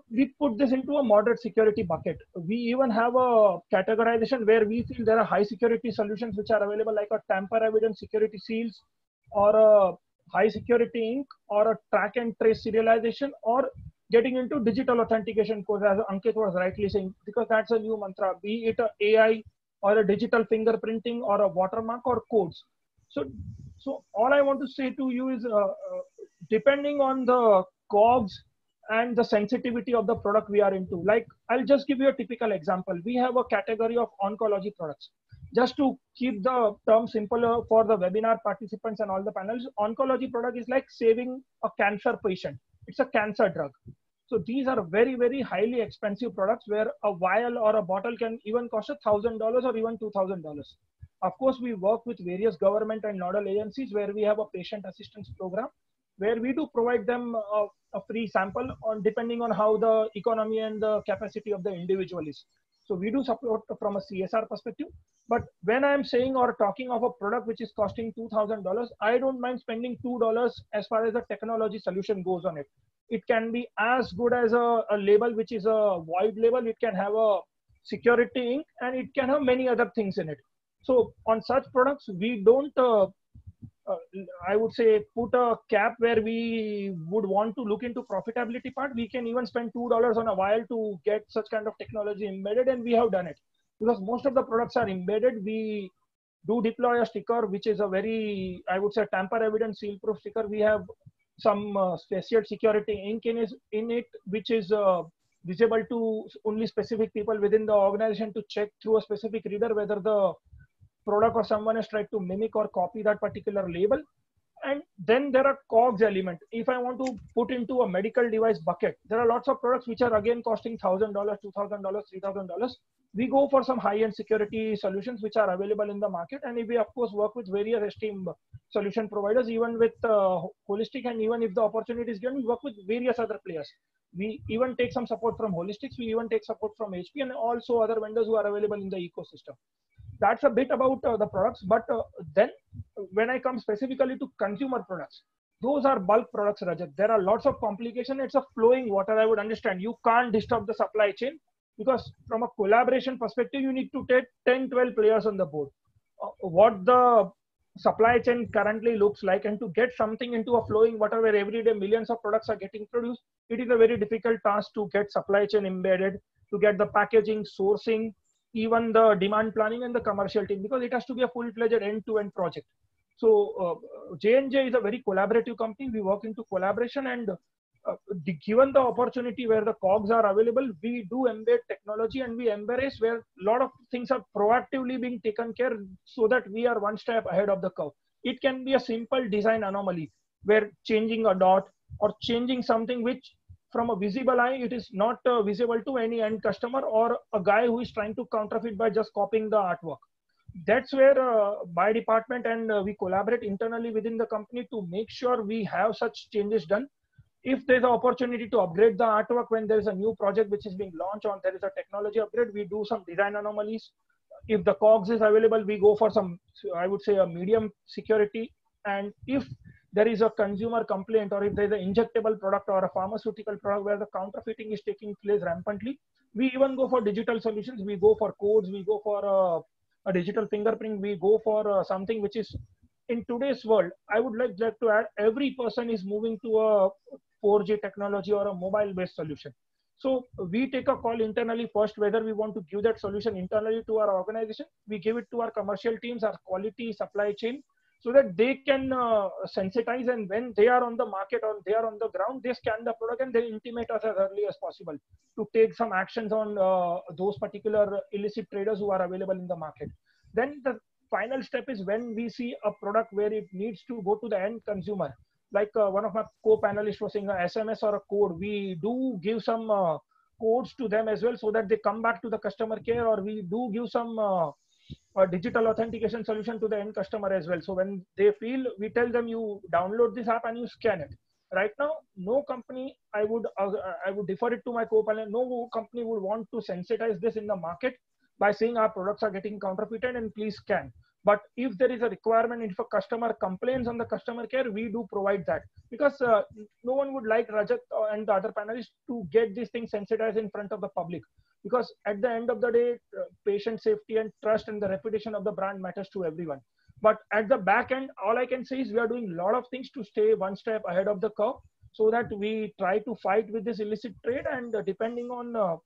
We put this into a moderate security bucket. We even have a categorization where we feel there are high security solutions which are available, like a tamper evidence security seals, or a high security ink, or a track and trace serialization, or getting into digital authentication codes, as Ankit was rightly saying, because that's a new mantra, be it a AI or a digital fingerprinting or a watermark or codes. So all I want to say to you is, depending on the COGS and the sensitivity of the product we are into, like I'll just give you a typical example. We have a category of oncology products. Just to keep the term simple for the webinar participants and all the panels, oncology product is like saving a cancer patient. It's a cancer drug. So these are very, very highly expensive products where a vial or a bottle can even cost $1,000 or even $2,000. Of course, we work with various government and nodal agencies where we have a patient assistance program where we do provide them a free sample depending on how the economy and the capacity of the individual is. So we do support from a CSR perspective. But when I'm saying or talking of a product which is costing $2,000, I don't mind spending $2 as far as the technology solution goes on it. It can be as good as a label, which is a void label. It can have a security ink, and it can have many other things in it. So on such products, we don't, I would say, put a cap where we would want to look into profitability part. We can even spend $2 on a vial to get such kind of technology embedded, and we have done it. Because most of the products are embedded, we do deploy a sticker, which is a very, I would say, tamper evident seal proof sticker. We have some special security ink in it, which is visible to only specific people within the organization to check through a specific reader whether the product or someone has tried to mimic or copy that particular label. And then there are COGS element. If I want to put into a medical device bucket, there are lots of products which are again costing $1,000, $2,000, $3,000. We go for some high-end security solutions which are available in the market. And we of course work with various esteemed solution providers, even with Holostik, and even if the opportunity is given, we work with various other players. We even take some support from Holostik. We even take support from HP and also other vendors who are available in the ecosystem. That's a bit about the products. But then when I come specifically to consumer products, those are bulk products, Rajat. There are lots of complication. It's a flowing water, I would understand. You can't disturb the supply chain because from a collaboration perspective, you need to take 10, 12 players on the board. What the supply chain currently looks like, and to get something into a flowing water where every day millions of products are getting produced, it is a very difficult task to get supply chain embedded, to get the packaging, sourcing, even the demand planning and the commercial team, because it has to be a full-fledged end-to-end project. So J&J is a very collaborative company. We work into collaboration, and given the opportunity where the COGS are available, we do embed technology and we embrace where a lot of things are proactively being taken care so that we are one step ahead of the curve. It can be a simple design anomaly where changing a dot or changing something which from a visible eye, it is not visible to any end customer or a guy who is trying to counterfeit by just copying the artwork. That's where my department and we collaborate internally within the company to make sure we have such changes done. If there's an opportunity to upgrade the artwork when there is a new project which is being launched or there is a technology upgrade, we do some design anomalies. if the COGS is available, we go for some, I would say, a medium security. And if there is a consumer complaint, or if there is an injectable product or a pharmaceutical product where the counterfeiting is taking place rampantly, we even go for digital solutions. We go for codes, we go for a digital fingerprint, we go for something which is, in today's world, I would like to add, every person is moving to a 4G technology or a mobile-based solution. So we take a call internally first whether we want to give that solution internally to our organization. We give it to our commercial teams, our quality, supply chain, so that they can sensitize, and when they are on the market or they are on the ground, they scan the product and they intimate us as early as possible to take some actions on those particular illicit traders who are available in the market. Then the final step is when we see a product where it needs to go to the end consumer. Like one of my co-panelists was saying, a SMS or a code, we do give some codes to them as well, so that they come back to the customer care, or we do give some a digital authentication solution to the end customer as well. So when they feel, we tell them, you download this app and you scan it. Right now, no company, I would defer it to my co-panel, no company would want to sensitize this in the market by saying our products are getting counterfeited and please scan. But if there is a requirement, if a customer complains on the customer care, we do provide that, because no one would like Rajat and the other panelists to get these things sensitized in front of the public, because at the end of the day, patient safety and trust and the reputation of the brand matters to everyone. But at the back end, all I can say is we are doing a lot of things to stay one step ahead of the curve, so that we try to fight with this illicit trade, and depending on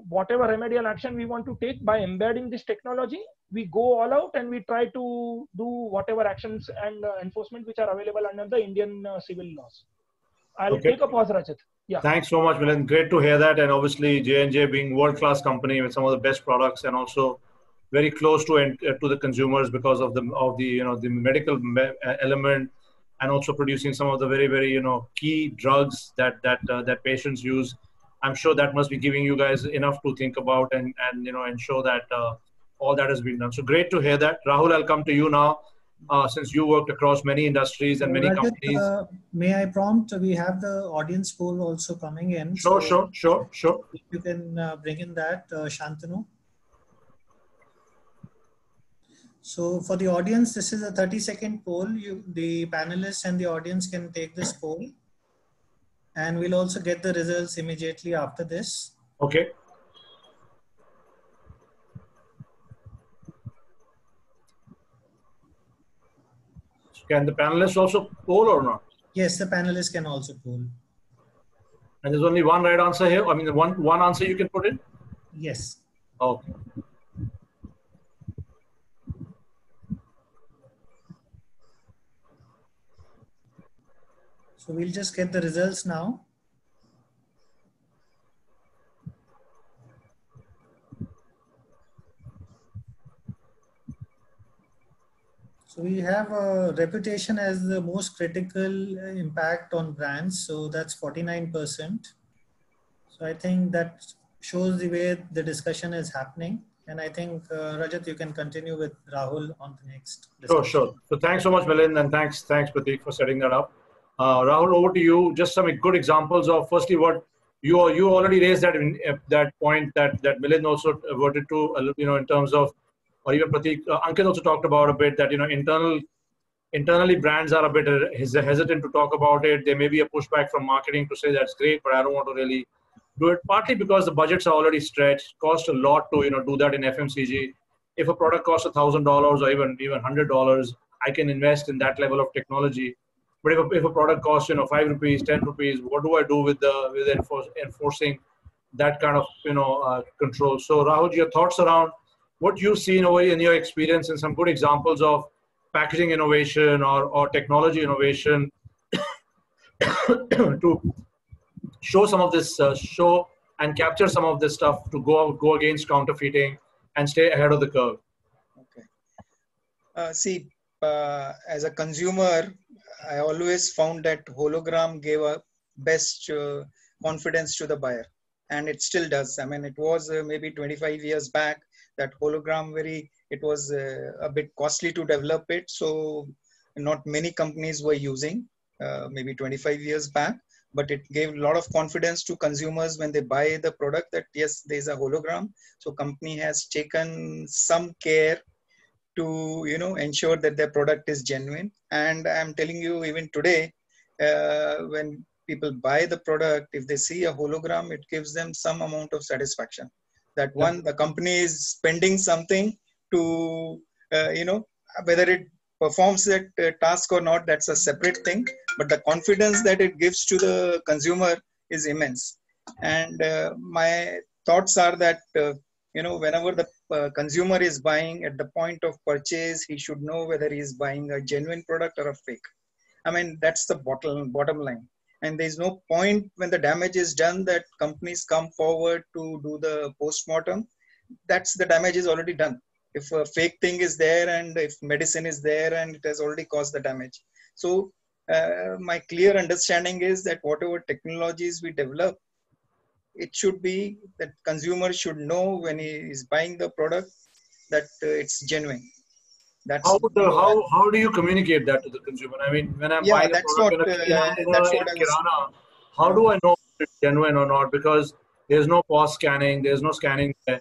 whatever remedial action we want to take by embedding this technology, we go all out and we try to do whatever actions and enforcement which are available under the Indian civil laws. I'll take a pause, Rajat. Yeah. Thanks so much, Milind. Great to hear that. And obviously, J&J being world-class company with some of the best products, and also very close to the consumers because of the the medical element, and also producing some of the very key drugs that patients use. I'm sure that must be giving you guys enough to think about and ensure that all that has been done. So great to hear that. Rahul, I'll come to you now, since you worked across many industries and many companies. May I prompt, we have the audience poll also coming in. Sure. If you can bring in that, Shantanu. So for the audience, this is a 30-second poll. The panelists and the audience can take this poll. And we'll also get the results immediately after this. Okay. Can the panelists also poll or not? Yes, the panelists can also poll. And there's only one right answer here? I mean, one answer you can put in? Yes. Okay. So we'll just get the results now. So we have a reputation as the most critical impact on brands. So that's 49%. So I think that shows the way the discussion is happening. And I think, Rajat, you can continue with Rahul on the next discussion. Sure. So thanks so much, Milind, and thanks Prateek for setting that up. Rahul, over to you. Just some good examples of, firstly, what you already raised that point that Milind also averted to, in terms of, or even Prateek, Ankit also talked about a bit that, internally brands are a bit hesitant to talk about it. There may be a pushback from marketing to say that's great, but I don't want to really do it. Partly because the budgets are already stretched, cost a lot to, do that in FMCG. If a product costs $1,000 or even $100, I can invest in that level of technology. But if a product costs, 5 rupees, 10 rupees, what do I do with enforcing that kind of, control? So Rahul, your thoughts around what you've seen over in your experience and some good examples of packaging innovation or technology innovation to show some of this, show and capture some of this stuff to go against counterfeiting and stay ahead of the curve. Okay. As a consumer, I always found that hologram gave a best confidence to the buyer, and it still does. I mean, it was maybe 25 years back that hologram it was a bit costly to develop it. So not many companies were using maybe 25 years back. but it gave a lot of confidence to consumers when they buy the product that yes, there's a hologram. So company has taken some care to, you know, ensure that their product is genuine. And I'm telling you, even today, when people buy the product, if they see a hologram, it gives them some amount of satisfaction. That one, the company is spending something to, you know, whether it performs that task or not, that's a separate thing. But the confidence that it gives to the consumer is immense. And my thoughts are that, you know, whenever the consumer is buying at the point of purchase, he should know whether he is buying a genuine product or a fake. I mean, that's the bottom line. And there's no point when the damage is done that companies come forward to do the post-mortem. That's the damage is already done. If a fake thing is there and if medicine is there and it has already caused the damage. So my clear understanding is that whatever technologies we develop, it should be that consumer should know when he is buying the product that it's genuine. That's how do you communicate that to the consumer? I mean, when I'm buying a product in Kirana, how do I know if it's genuine or not? Because there's no pause scanning, there's no scanning there.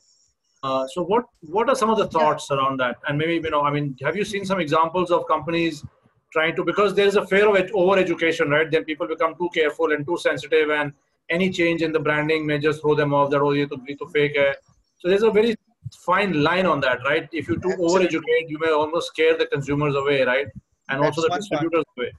So what are some of the thoughts around that? And maybe, you know, I mean, have you seen some examples of companies trying to, because there is a fear of over-education, right? Then people become too careful and too sensitive, and any change in the branding may just throw them off that, oh, you need to fake it. So there's a very fine line on that, right? If you too over-educate, you may almost scare the consumers away, right? And also the distributors away.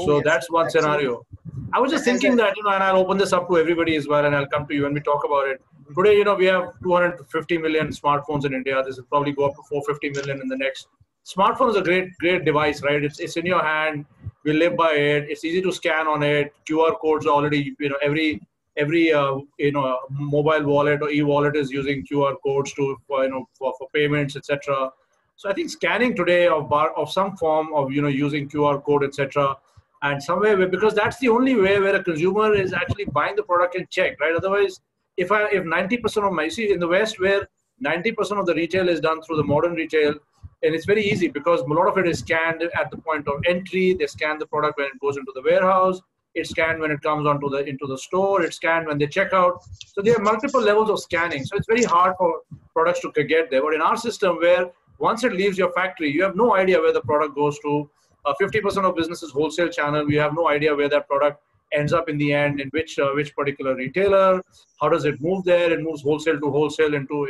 So that's one scenario. I was just thinking that, you know, and I'll open this up to everybody as well, and I'll come to you when we talk about it. Today, you know, we have 250 million smartphones in India. This will probably go up to 450 million in the next. Smartphone is a great device, right? It's in your hand. We live by it. It's easy to scan on it. QR codes are already, you know, every you know, mobile wallet or e-wallet is using QR codes to, you know, for payments, etc. So I think scanning today of some form of, you know, using QR code, etc. And somewhere, because that's the only way where a consumer is actually buying the product and check, right? Otherwise, if 90% of my, see in the West where 90% of the retail is done through the modern retail, and it's very easy because a lot of it is scanned at the point of entry. They scan the product when it goes into the warehouse. It's scanned when it comes into the store. It's scanned when they check out. So there are multiple levels of scanning. So it's very hard for products to get there. But in our system, where once it leaves your factory, you have no idea where the product goes to. 50% of business is wholesale channel. We have no idea where that product ends up in the end, in which particular retailer. How does it move there? It moves wholesale to wholesale into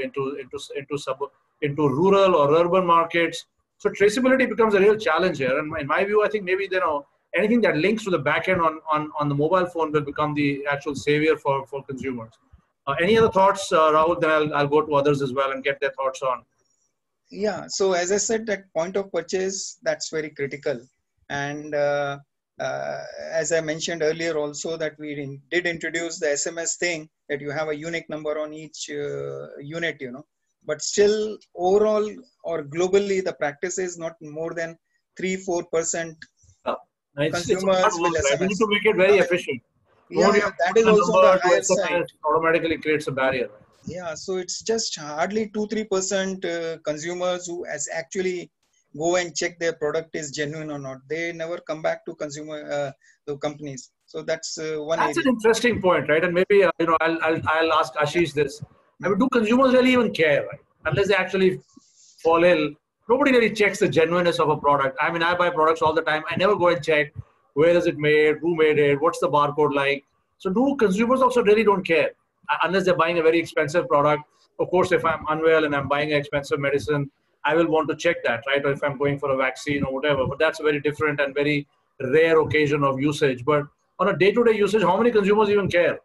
rural or urban markets. So traceability becomes a real challenge here. And in my view, I think maybe, you know, anything that links to the back end on the mobile phone will become the actual savior for consumers. Any other thoughts, Rahul? Then I'll go to others as well and get their thoughts on. Yeah, so as I said, that point of purchase, that's very critical. And as I mentioned earlier also, that we did introduce the SMS thing, that you have a unique number on each unit, you know. But still, overall or globally, the practice is not more than 3-4%. Consumers will SMS. We need to make it very efficient. Yeah, that is also the higher side. Automatically creates a barrier. Yeah, so it's just hardly 2-3% consumers who actually go and check their product is genuine or not. They never come back to the companies. So that's one. That's an interesting point, right? And maybe you know, I'll ask Ashish this. I mean, do consumers really even care, right? Unless they actually fall ill, nobody really checks the genuineness of a product. I mean, I buy products all the time. I never go and check where is it made, who made it, what's the barcode like. So do consumers also really don't care? Unless they're buying a very expensive product. Of course, if I'm unwell and I'm buying expensive medicine, I will want to check that, right? Or if I'm going for a vaccine or whatever. But that's a very different and very rare occasion of usage. But on a day-to-day usage, how many consumers even care?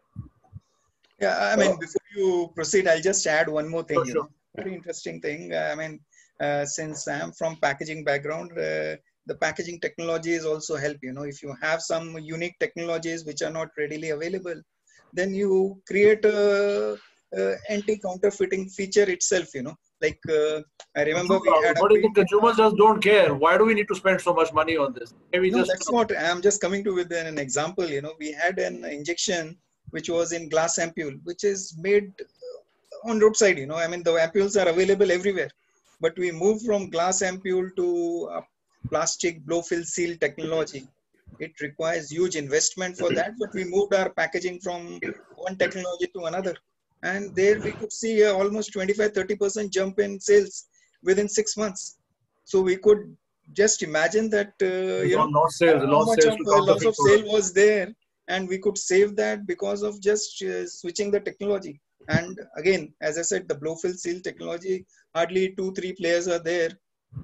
Yeah, I mean, before you proceed, I'll just add one more thing. Sure. Very interesting thing. I mean, since I'm from packaging background, the packaging technologies also help. You know, if you have some unique technologies which are not readily available, then you create a anti-counterfeiting feature itself. You know, like I remember we had. But if the consumers just don't care, why do we need to spend so much money on this? Maybe no, that's what I'm just coming to with an example. You know, we had an injection which was in glass ampule, which is made on roadside. You know, I mean, the ampules are available everywhere, but we moved from glass ampule to plastic blow fill seal technology. It requires huge investment for that, but we moved our packaging from one technology to another. And there we could see almost 25-30% jump in sales within 6 months. So we could just imagine that how much of loss of sale was there, and we could save that because of just switching the technology. And again, as I said, the blow fill seal technology, hardly 2-3 players are there,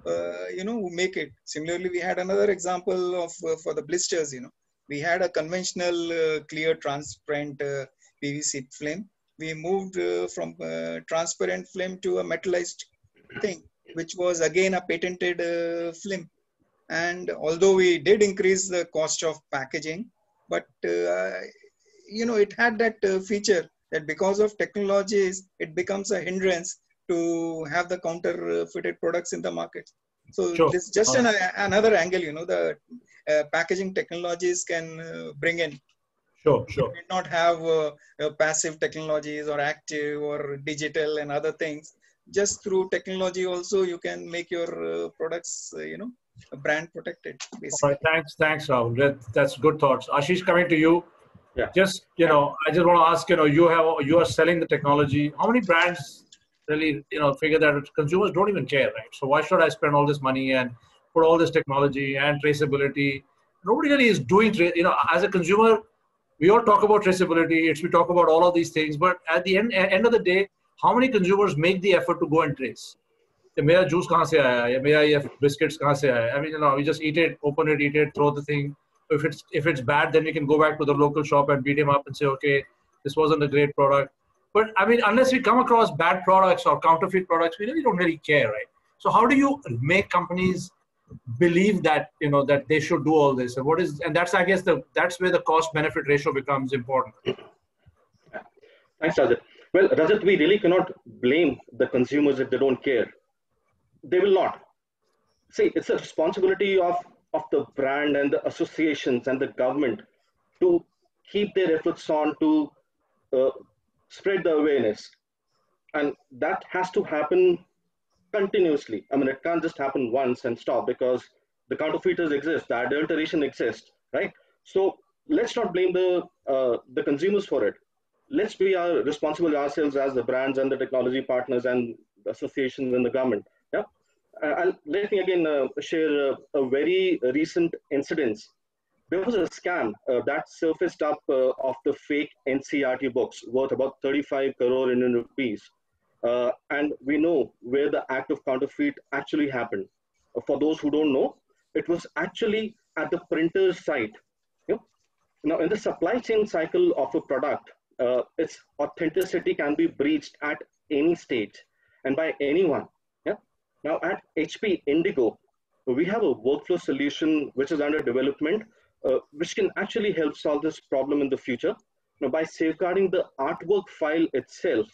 who make it. Similarly, we had another example of for the blisters. We had a conventional clear transparent PVC film. We moved from transparent film to a metallized thing, which was again a patented film. And although we did increase the cost of packaging, but it had that feature that because of technologies, it becomes a hindrance to have the counterfeited products in the market. So this is just another angle, the packaging technologies can bring in. Sure. You may not have passive technologies or active or digital and other things. Just through technology also, you can make your products, brand protected, basically. All right, thanks, Rahul. That's good thoughts. Ashish, coming to you. Yeah. I just want to ask, you are selling the technology. How many brands really, figure that consumers don't even care, right? So why should I spend all this money and put all this technology and traceability? Nobody really is doing, as a consumer, we all talk about traceability. We talk about all of these things, but at the end of the day, how many consumers make the effort to go and trace? मेरा juice कहाँ से आया या मेरा ये biscuits कहाँ से आया? I mean, you just eat it, open it, eat it, throw the thing. If it's bad, then you can go back to the local shop and beat him up and say, okay, this wasn't a great product. But I mean, unless we come across bad products or counterfeit products, we really don't really care, right? So how do you make companies believe that that they should do all this? And that's, I guess, that's where the cost-benefit ratio becomes important. Thanks, Rajat. Well, Rajat, we really cannot blame the consumers if they don't care. They will not. See, it's a responsibility of the brand and the associations and the government to keep their efforts on to spread the awareness. And that has to happen continuously. I mean, it can't just happen once and stop, because the counterfeiters exist, the adulteration exists, right? So let's not blame the consumers for it. Let's be responsible ourselves as the brands and the technology partners and the associations and the government. Yeah. Let me again share a very recent incident. There was a scam that surfaced up of the fake NCERT books worth about 35 crore Indian rupees. And we know where the act of counterfeit actually happened. For those who don't know, it was actually at the printer's site. Now, in the supply chain cycle of a product, its authenticity can be breached at any stage and by anyone. Yeah. Now, at HP Indigo, we have a workflow solution which is under development, which can actually help solve this problem in the future. Now, by safeguarding the artwork file itself,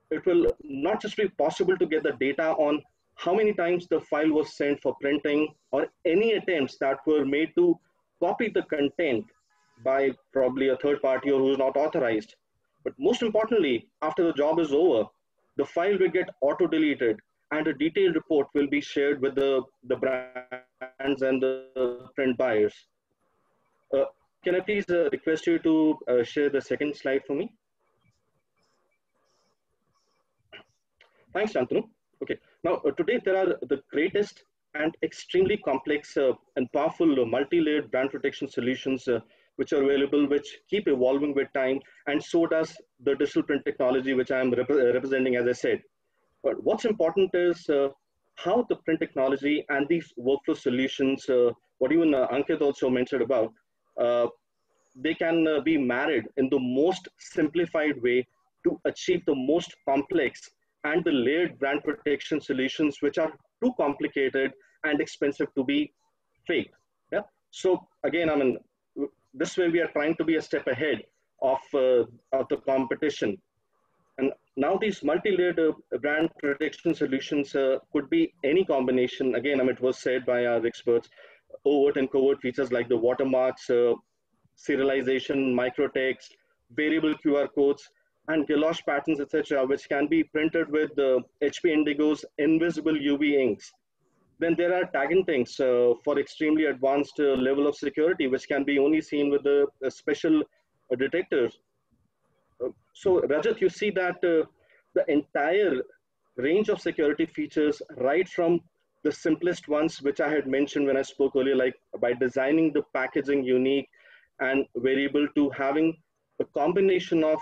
it will not just be possible to get the data on how many times the file was sent for printing or any attempts that were made to copy the content by probably a third party or who is not authorized. But most importantly, after the job is over, the file will get auto-deleted and a detailed report will be shared with the brands and the print buyers. Can I please request you to share the second slide for me? Thanks, Shantanu. Okay, now today there are the greatest and extremely complex and powerful multi-layered brand protection solutions which are available, which keep evolving with time, and so does the digital print technology, which I am representing, as I said. But what's important is how the print technology and these workflow solutions, what even Ankit also mentioned about, they can be married in the most simplified way to achieve the most complex and the layered brand protection solutions, which are too complicated and expensive to be faked. Yeah. So again, I mean, this way we are trying to be a step ahead of the competition. And now these multi-layered brand protection solutions could be any combination. Again, I mean, it was said by our experts, overt and covert features like the watermarks, serialization, microtext, variable QR codes, and gouache patterns, etc., which can be printed with the HP Indigo's invisible UV inks. Then there are tagging things for extremely advanced level of security, which can be only seen with the special detectors. So Rajat, you see that the entire range of security features, right from the simplest ones, which I had mentioned when I spoke earlier, like by designing the packaging unique and variable, to having a combination of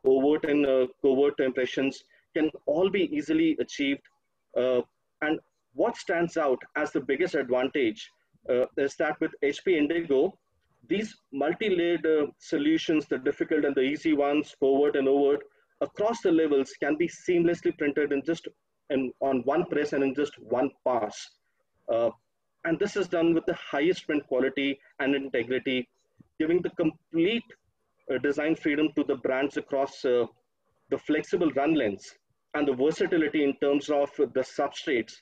overt and covert impressions, can all be easily achieved. And what stands out as the biggest advantage is that with HP Indigo, these multi-layered solutions, the difficult and the easy ones, covert and overt, across the levels, can be seamlessly printed in just on one press and in just one pass. And this is done with the highest print quality and integrity, giving the complete design freedom to the brands across the flexible run lengths and the versatility in terms of the substrates,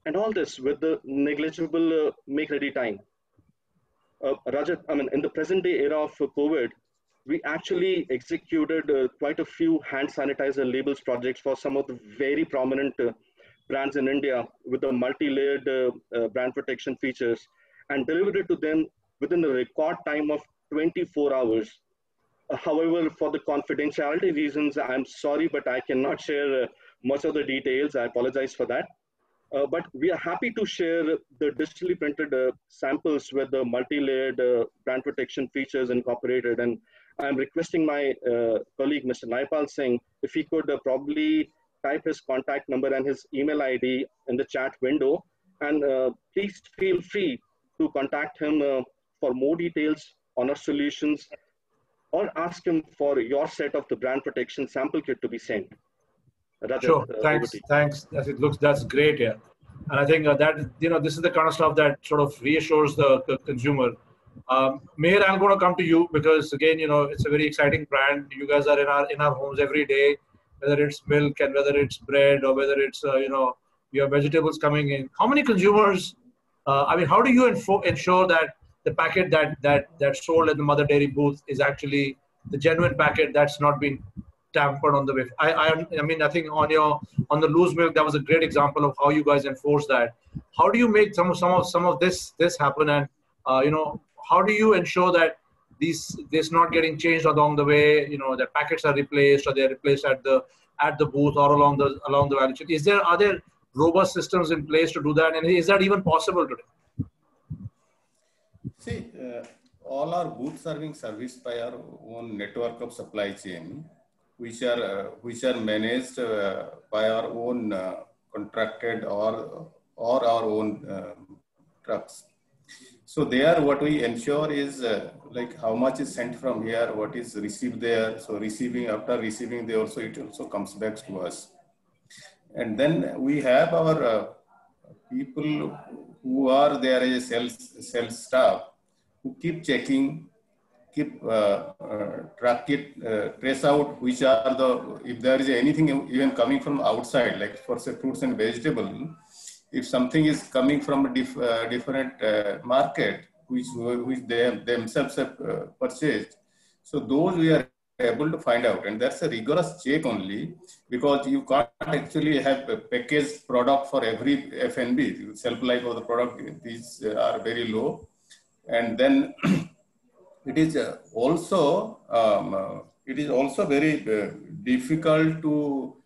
and all this with the negligible make-ready time. Rajat, I mean, in the present day era of COVID, we actually executed quite a few hand sanitizer labels projects for some of the very prominent brands in India with the multi-layered brand protection features, and delivered it to them within a record time of 24 hours. However, for the confidentiality reasons, I'm sorry, but I cannot share much of the details. I apologize for that. But we are happy to share the digitally printed samples with the multi-layered brand protection features incorporated. And I'm requesting my colleague, Mr. Naipal Singh, if he could probably type his contact number and his email ID in the chat window. And please feel free to contact him for more details on our solutions, or ask him for your set of the brand protection sample kit to be sent. Rajat, sure, thanks. As it looks, that's great, yeah. And I think that, this is the kind of stuff that sort of reassures the consumer. Meher, I'm going to come to you because, again, it's a very exciting brand. You guys are in our homes every day, whether it's milk and whether it's bread or whether it's, your vegetables coming in. How many consumers, how do you ensure that the packet that's sold at the Mother Dairy booth is actually the genuine packet that's not been tampered on the way? I think on the loose milk, that was a great example of how you guys enforce that. How do you make some of this happen, and how do you ensure that this not getting changed along the way? The packets are replaced, or they're replaced at the booth or along the value chain. Are there robust systems in place to do that, and is that even possible today? See, all our booths are being serviced by our own network of supply chain, which are managed by our own contracted or our own trucks. So there, what we ensure is like how much is sent from here, what is received there. So after receiving, it also comes back to us. And then we have our people who are there as a sales staff, who keep checking, track it, trace out which are if there is anything even coming from outside, like for say fruits and vegetables, if something is coming from a different market, which they themselves have purchased, so those we are able to find out, and that's a rigorous check only, because you can't actually have a packaged product for every F&B. Shelf life of the product, these are very low, and then it is also very difficult to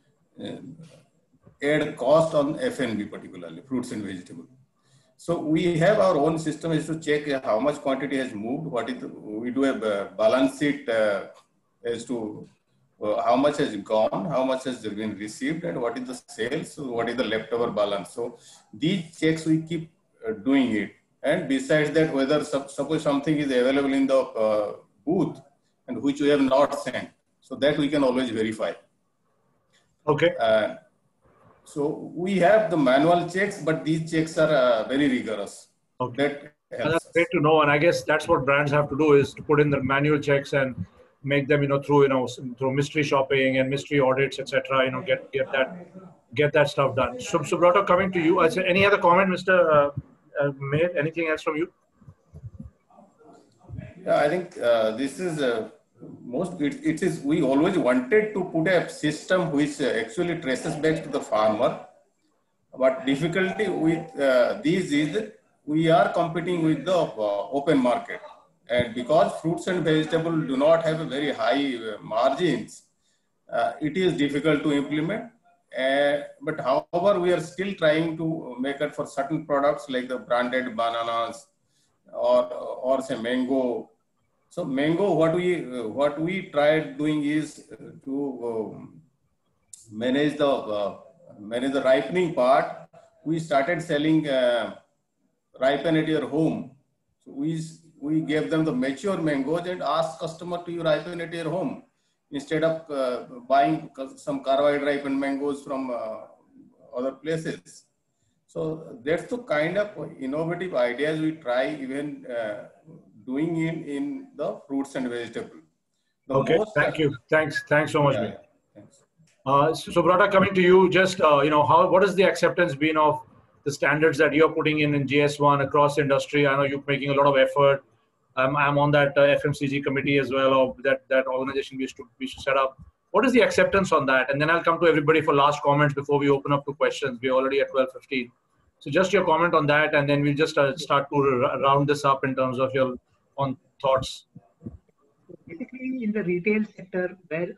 add cost on F&B, particularly fruits and vegetables. So we have our own system is to check how much quantity has moved. We do a balance sheet as to how much has gone, how much has been received, and what is the sales, what is the leftover balance. So these checks we keep doing it. And besides that, whether suppose something is available in the booth and which we have not sent, so that we can always verify. Okay. So we have the manual checks, but these checks are very rigorous. Okay. That that's great to know, and I guess that's what brands have to do, is to put in the manual checks and make them, through mystery shopping and mystery audits, etc. Get that stuff done. Subrata, coming to you. Any other comment, Mr. Meher? Anything else from you? Yeah, I think this is it is. We always wanted to put a system which actually traces back to the farmer, But difficulty with these is that we are competing with the open market. And because fruits and vegetables do not have a very high margins, it is difficult to implement. But however, we are still trying to make it for certain products like the branded bananas or say mango. So mango, what we tried doing is to manage the ripening part. We started selling ripen at your home. So we gave them the mature mangoes and asked customer to ripen at your home instead of buying some carbide ripened mangoes from other places. So that's the kind of innovative ideas we try even doing in the fruits and vegetables. Okay, thank you. Thanks so much, man. Thanks. So Brata, coming to you, just what has the acceptance been of the standards that you're putting in GS1 across the industry? I know you're making a lot of effort. I'm on that FMCG committee as well, of that organization we should set up. What is the acceptance on that? And then I'll come to everybody for last comments before we open up to questions. We're already at 12:15. So just your comment on that, and then we'll just start to round this up in terms of your own thoughts. Basically, in the retail sector, where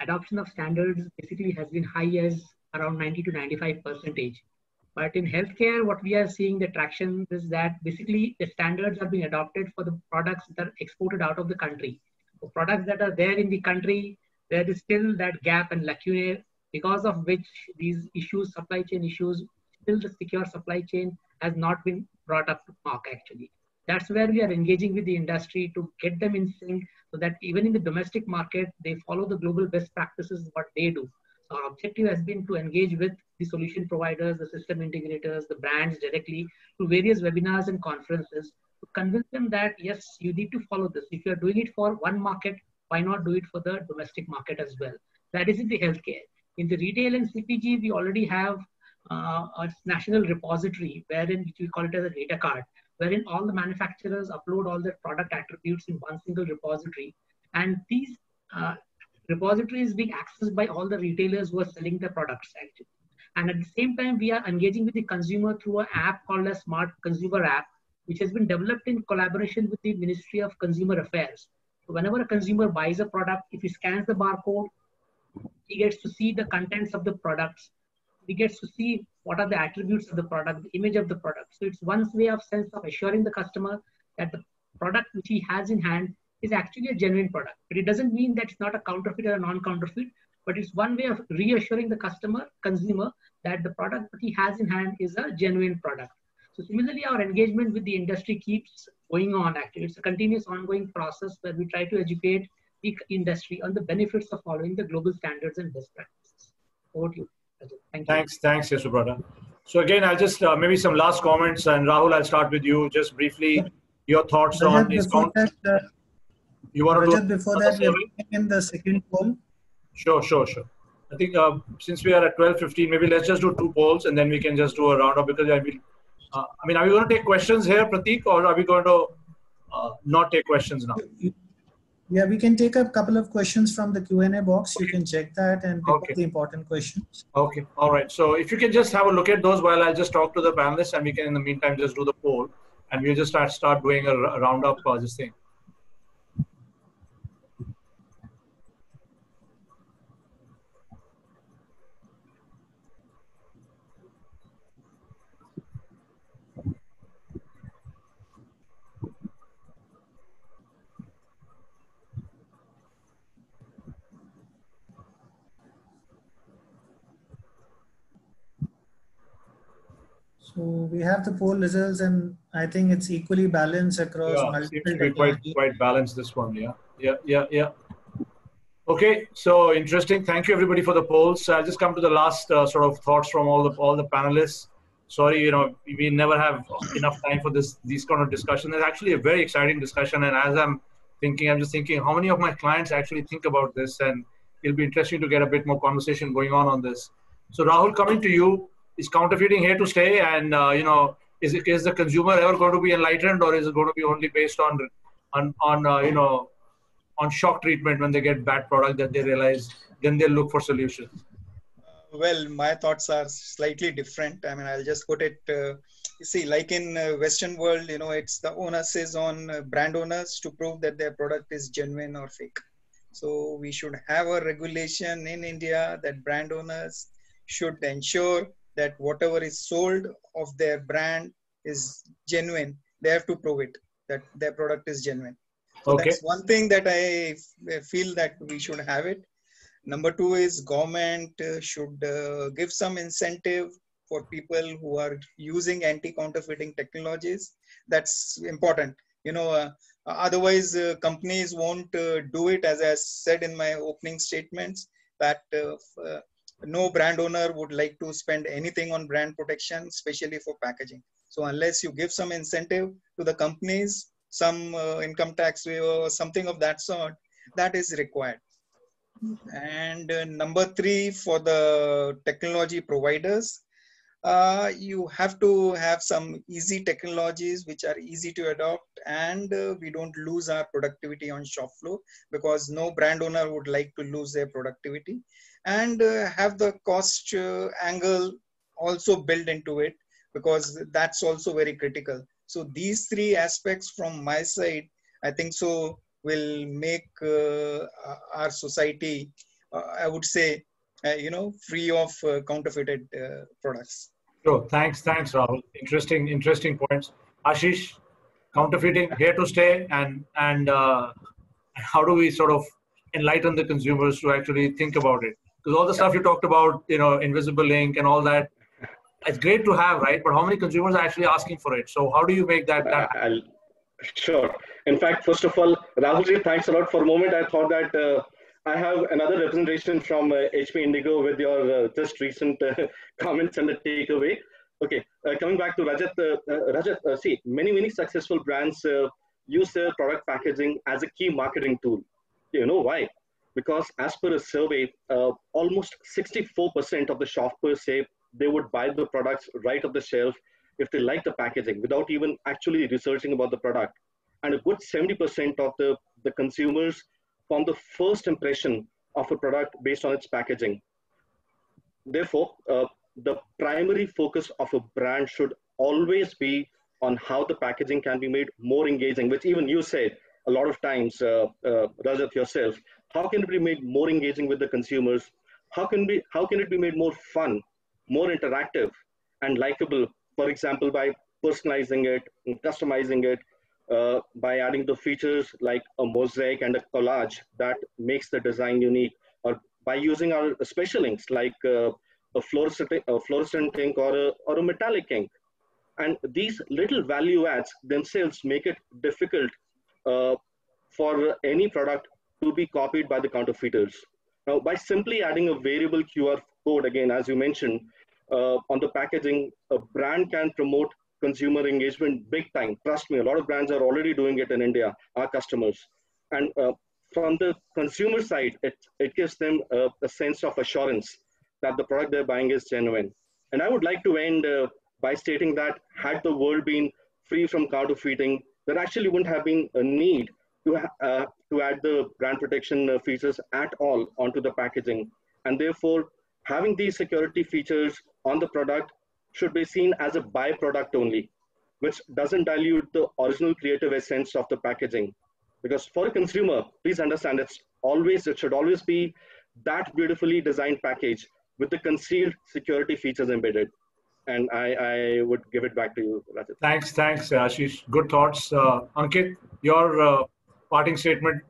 adoption of standards basically has been high as around 90 to 95%. But in healthcare, what we are seeing the traction is that basically the standards are being adopted for the products that are exported out of the country. For products that are there in the country, there is still that gap and lacunae, because of which these issues, supply chain issues, still the secure supply chain has not been brought up to mark actually. That's where we are engaging with the industry to get them in sync so that even in the domestic market, they follow the global best practices, what they do. So our objective has been to engage with the solution providers, the system integrators, the brands directly through various webinars and conferences to convince them that, yes, you need to follow this. If you're doing it for one market, why not do it for the domestic market as well? That is in the healthcare. In the retail and CPG, we already have a national repository wherein we call it as a data card, wherein all the manufacturers upload all their product attributes in one single repository. And these repositories being accessed by all the retailers who are selling their products actually. And at the same time, we are engaging with the consumer through an app called a Smart Consumer App, which has been developed in collaboration with the Ministry of Consumer Affairs. So whenever a consumer buys a product, if he scans the barcode, he gets to see the contents of the products. He gets to see what are the attributes of the product, the image of the product. So it's one way of sense of assuring the customer that the product which he has in hand is actually a genuine product. But it doesn't mean that it's not a counterfeit or a non-counterfeit, but it's one way of reassuring the consumer, that the product that he has in hand is a genuine product. So similarly, our engagement with the industry keeps going on actually. It's a continuous ongoing process where we try to educate the industry on the benefits of following the global standards and best practices. Over to you. Thank you. Thanks, Yasubrata. So again, I'll just maybe some last comments, and Rahul, I'll start with you. Just briefly, your thoughts on this. You want to do before that, we are in the second poll. Sure. I think since we are at 12:15, maybe let's just do two polls, and then we can just do a roundup, because are we going to take questions here, Prateek, or are we going to not take questions now? Yeah, we can take a couple of questions from the Q&A box. Okay. You can check that and pick up the important questions. Okay. All right. So if you can just have a look at those while I just talk to the panelists, and we can in the meantime just do the poll, and we'll just start doing a roundup this thing. So we have the poll results, and I think it's equally balanced across multiple technologies. Quite balanced, this one. Yeah. Okay, so interesting. Thank you everybody for the polls. I'll just come to the last sort of thoughts from all the panelists. Sorry, we never have enough time for these kind of discussions. It's actually a very exciting discussion, and as I'm just thinking how many of my clients actually think about this, and it'll be interesting to get a bit more conversation going on this. So Rahul, coming to you. Is counterfeiting here to stay? And is the consumer ever going to be enlightened, or is it going to be only based on shock treatment when they get bad product that they realize, then they'll look for solutions? Well, my thoughts are slightly different. I mean, I'll just put it, you see, like in Western world, it's the onus is on brand owners to prove that their product is genuine or fake. So we should have a regulation in India that brand owners should ensure that whatever is sold of their brand is genuine. They have to prove it, that their product is genuine. So Okay. that's one thing that I feel that we should have it. Number two is government should give some incentive for people who are using anti-counterfeiting technologies. That's important. Otherwise companies won't do it, as I said in my opening statements, that no brand owner would like to spend anything on brand protection, especially for packaging. So unless you give some incentive to the companies, some income tax waiver or something of that sort, that is required. And number three, for the technology providers, you have to have some easy technologies which are easy to adopt, and we don't lose our productivity on shop floor, because no brand owner would like to lose their productivity, and have the cost angle also built into it, because that's also very critical. So these three aspects from my side, I think so, will make our society, I would say, free of counterfeited products. Sure. Thanks, Rahul. Interesting points. Ashish, counterfeiting here to stay, and how do we sort of enlighten the consumers to actually think about it? Because all the stuff you talked about, invisible ink and all that, it's great to have, right? But how many consumers are actually asking for it? So how do you make that? Sure. In fact, first of all, Rahulji, thanks a lot for a moment. I thought that I have another representation from HP Indigo with your just recent comments and the takeaway. Okay, coming back to Rajat. Rajat, see, many successful brands use their product packaging as a key marketing tool. You know why? Because as per a survey, almost 64% of the shoppers say they would buy the products right off the shelf if they like the packaging without even actually researching about the product. And a good 70% of the consumers form the first impression of a product based on its packaging. Therefore, the primary focus of a brand should always be on how the packaging can be made more engaging, which even you said a lot of times, Rajat, yourself. How can it be made more engaging with the consumers? How can it be made more fun, more interactive and likable? For example, by personalizing it, customizing it, by adding the features like a mosaic and a collage that makes the design unique, or by using our special inks like a fluorescent ink or a metallic ink. And these little value adds themselves make it difficult for any product to be copied by the counterfeiters. Now, by simply adding a variable QR code, again, as you mentioned, on the packaging, a brand can promote consumer engagement big time. Trust me, a lot of brands are already doing it in India, our customers. And from the consumer side, it gives them a sense of assurance that the product they're buying is genuine. And I would like to end by stating that had the world been free from counterfeiting, there actually wouldn't have been a need to add the brand protection features at all onto the packaging. And therefore, having these security features on the product should be seen as a byproduct only, which doesn't dilute the original creative essence of the packaging. Because for a consumer, please understand, it should always be that beautifully designed package with the concealed security features embedded. And I would give it back to you, Rajat. Thanks, Ashish. Good thoughts. Ankit, your parting statement.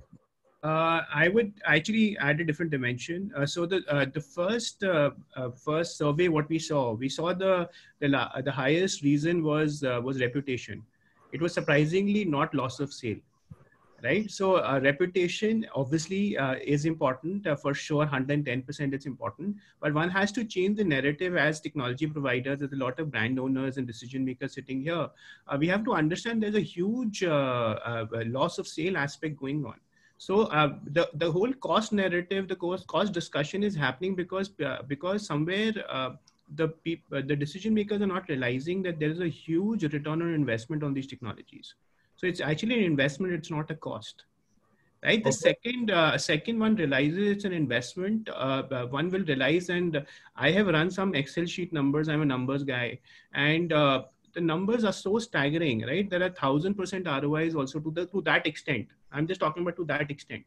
I would actually add a different dimension. So the first survey, what we saw the highest reason was reputation. It was surprisingly not loss of sale, right? So reputation obviously is important for sure. 110% it's important, but one has to change the narrative as technology providers. There's a lot of brand owners and decision makers sitting here. We have to understand there's a huge loss of sale aspect going on. So the whole cost narrative, the cost discussion is happening because somewhere the decision makers are not realizing that there is a huge return on investment on these technologies. So it's actually an investment, it's not a cost. right? The Okay. second one realizes it's an investment. One will realize, and I have run some Excel sheet numbers. I'm a numbers guy, and the numbers are so staggering, right? There are 1,000% ROIs also to that extent. I'm just talking about to that extent,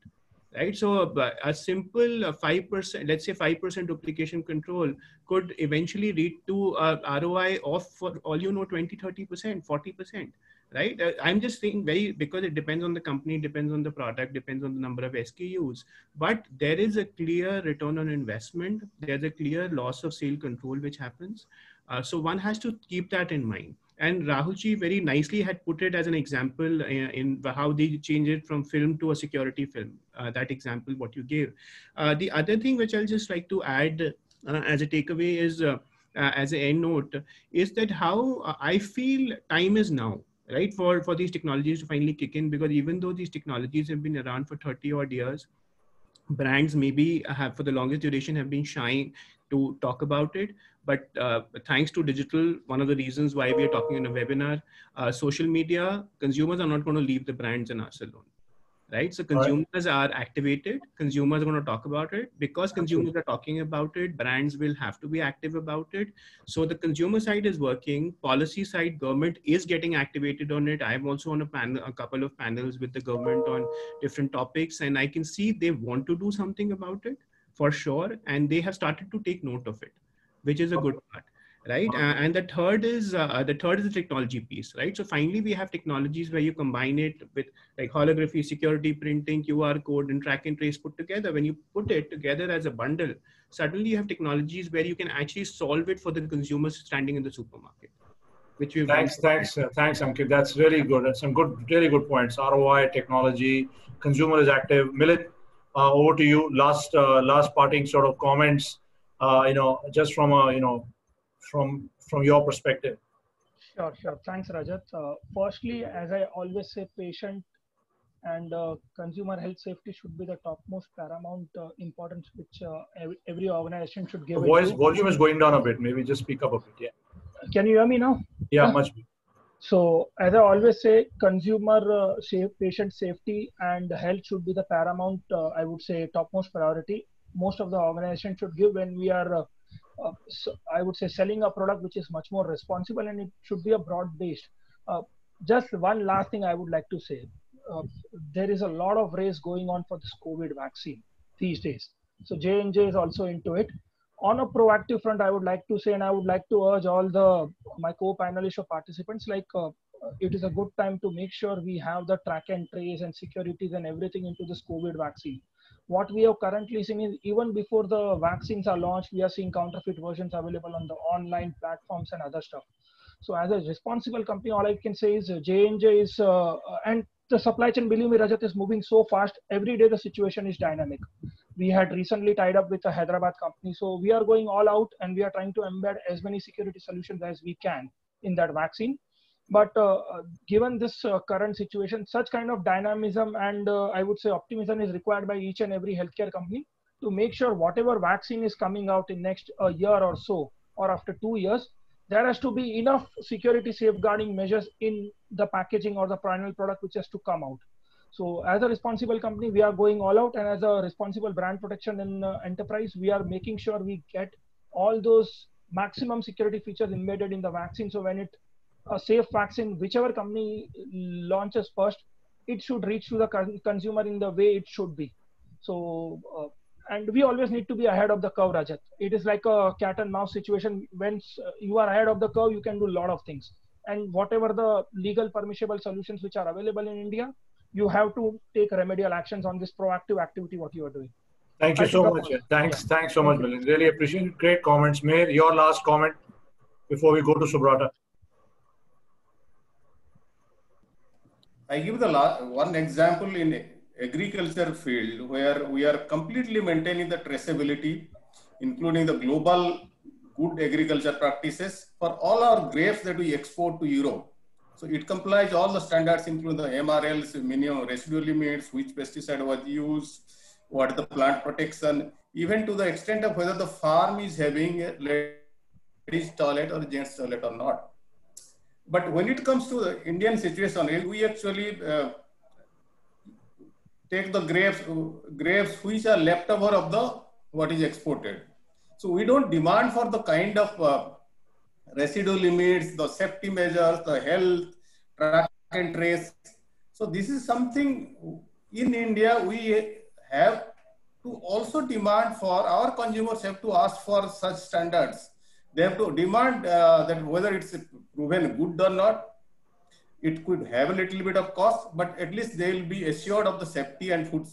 right? So a simple 5%, let's say 5% duplication control could eventually lead to ROI of, for all you know, 20, 30%, 40%. Right? I'm just saying because it depends on the company, depends on the product, depends on the number of SKUs, but there is a clear return on investment. There's a clear loss of sale control which happens. So one has to keep that in mind. And Rahulji very nicely had put it as an example in how they change it from film to a security film. That example, what you gave. The other thing which I'll just like to add as a takeaway is, as an end note, is that how I feel time is now, right, for these technologies to finally kick in, because even though these technologies have been around for 30 odd years, brands maybe have for the longest duration have been shy to talk about it. But thanks to digital, one of the reasons why we are talking in a webinar, social media, consumers are not going to leave the brands and us alone. Right? So consumers are activated, consumers are going to talk about it. Because consumers are talking about it, brands will have to be active about it. So the consumer side is working, policy side, government is getting activated on it. I'm also on a couple of panels with the government on different topics, and I can see they want to do something about it for sure. And they have started to take note of it, which is a good part. Right. And the third is the technology piece, right? So finally, we have technologies where you combine it with like holography, security printing, QR code, and track and trace put together. When you put it together as a bundle, suddenly you have technologies where you can actually solve it for the consumers standing in the supermarket, which we've Thanks, Ankit. That's really good. That's some really good points. ROI, technology, consumer is active. Milind, over to you. Last parting sort of comments. Just from from your perspective. Sure. Thanks, Rajat. Firstly, as I always say, patient and consumer health safety should be the topmost paramount importance which every organization should give. The volume is going down a bit. Maybe just speak up a bit. Yeah. Can you hear me now? Yeah, much better. So as I always say, consumer patient safety and health should be the paramount, I would say, topmost priority. Most of the organization should give when we are I would say selling a product which is much more responsible, and it should be a broad based. Just one last thing I would like to say. There is a lot of race going on for this COVID vaccine these days. So J&J is also into it. On a proactive front, I would like to say, and I would like to urge all my co-panelists or participants, like it is a good time to make sure we have the track and trace and securities and everything into this COVID vaccine. What we have currently seen is even before the vaccines are launched, we are seeing counterfeit versions available on the online platforms and other stuff. So as a responsible company, all I can say is J&J is, and the supply chain, believe me, Rajat, is moving so fast. Every day the situation is dynamic. We had recently tied up with a Hyderabad company. So we are going all out and we are trying to embed as many security solutions as we can in that vaccine. But given this current situation, such kind of dynamism and I would say optimism is required by each and every healthcare company to make sure whatever vaccine is coming out in next a year or so, or after 2 years, there has to be enough security safeguarding measures in the packaging or the final product which has to come out. So as a responsible company, we are going all out, and as a responsible brand protection in enterprise, we are making sure we get all those maximum security features embedded in the vaccine. So when a safe vaccine, whichever company launches first, it should reach to the consumer in the way it should be. So, and we always need to be ahead of the curve, Rajat. It is like a cat and mouse situation. When you are ahead of the curve, you can do a lot of things. And whatever the legal permissible solutions which are available in India, you have to take remedial actions on this proactive activity, what you are doing. Thank you so much. Thanks so much, Milind. Really appreciate it. Great comments. Meher, your last comment before we go to Subrata. I give the one example in agriculture field where we are completely maintaining the traceability, including the global good agriculture practices for all our grapes that we export to Europe. So it complies all the standards, including the MRLs, minimum residual limits, which pesticide was used, what the plant protection, even to the extent of whether the farm is having a ladies' toilet or gents' toilet or not. But when it comes to the Indian situation, we actually take the grapes which are left over of the what is exported. So we don't demand for the kind of residue limits, the safety measures, the health, track and trace. So this is something in India we have to also demand for our consumers have to ask for such standards. They have to demand that whether it's proven good or not, it could have a little bit of cost, but at least they will be assured of the safety and food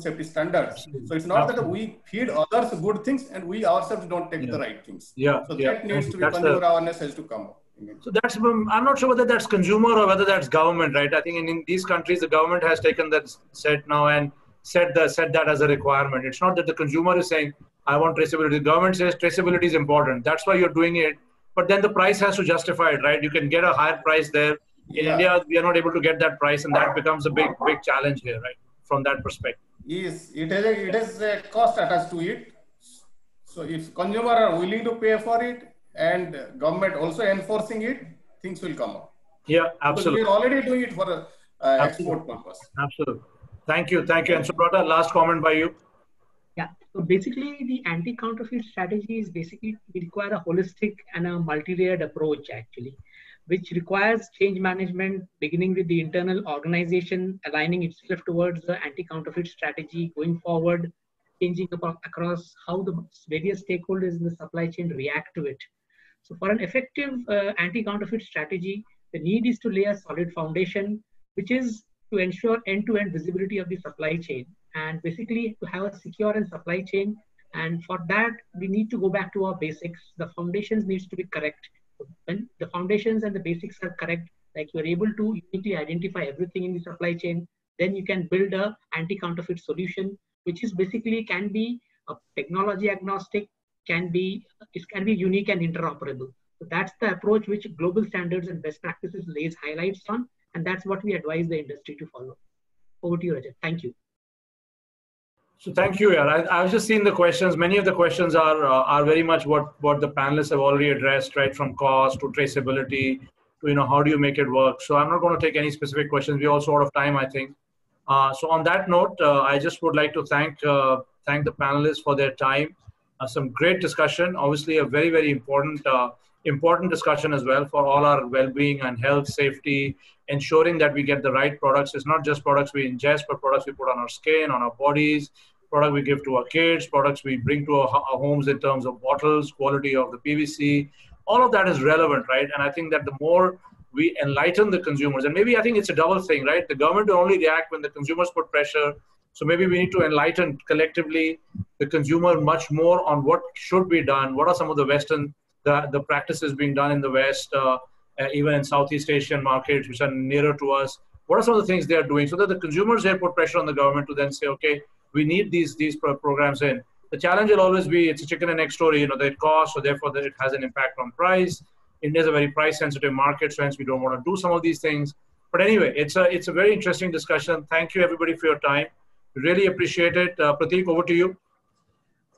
safety standards. Absolutely. So it's not that Absolutely. we feed others good things and we ourselves don't take the right things. Yeah. So Yeah. that needs to be That's consumer awareness has to come up. So that's, I'm not sure whether that's consumer or whether that's government, right? I think in these countries, the government has taken that set now and set that as a requirement. It's not that the consumer is saying, I want traceability. The government says traceability is important. That's why you're doing it. But then the price has to justify it, right? You can get a higher price there. In India, we are not able to get that price, and that becomes a big challenge here, right? From that perspective. Yes, it has a cost attached to it. So if consumers are willing to pay for it and government also enforcing it, things will come up. Yeah, absolutely. Because we are already doing it for export purpose. Absolutely. Thank you. Thank you. And Subrata, last comment by you. Yeah. So basically, the anti-counterfeit strategy is basically we require a holistic and a multi-layered approach actually, which requires change management, beginning with the internal organization, aligning itself towards the anti-counterfeit strategy, going forward, changing across how the various stakeholders in the supply chain react to it. So for an effective anti-counterfeit strategy, the need is to lay a solid foundation, which is to ensure end-to-end visibility of the supply chain, and basically to have a secure and supply chain. And for that, we need to go back to our basics. The foundations needs to be correct. When the foundations and the basics are correct, like you're able to uniquely identify everything in the supply chain, then you can build a anti-counterfeit solution, which is basically can be a technology agnostic, it can be unique and interoperable. So that's the approach which global standards and best practices lays highlights on, and that's what we advise the industry to follow. Over to you, Rajat. Thank you. So thank you. Yeah, I've just seen the questions. Many of the questions are very much what the panelists have already addressed, right? From cost to traceability to how do you make it work. So I'm not going to take any specific questions. We're also out of time, I think. So on that note, I just would like to thank the panelists for their time. Some great discussion. Obviously, a very, very important discussion as well for all our well-being and health, safety, ensuring that we get the right products. It's not just products we ingest, but products we put on our skin, on our bodies, product we give to our kids, products we bring to our homes in terms of bottles, quality of the PVC. All of that is relevant, right? And I think that the more we enlighten the consumers, and maybe I think it's a double thing, right? The government will only react when the consumers put pressure. So maybe we need to enlighten collectively the consumer much more on what should be done. What are some of the Western, the practices being done in the West, even in Southeast Asian markets, which are nearer to us? What are some of the things they are doing so that the consumers here put pressure on the government to then say, okay, we need these programs in. The challenge will always be, it's a chicken and egg story, that it costs, so therefore that it has an impact on price. India is a very price sensitive market, so hence we don't want to do some of these things. But anyway, it's a very interesting discussion. Thank you everybody for your time. Really appreciate it. Prateek, over to you.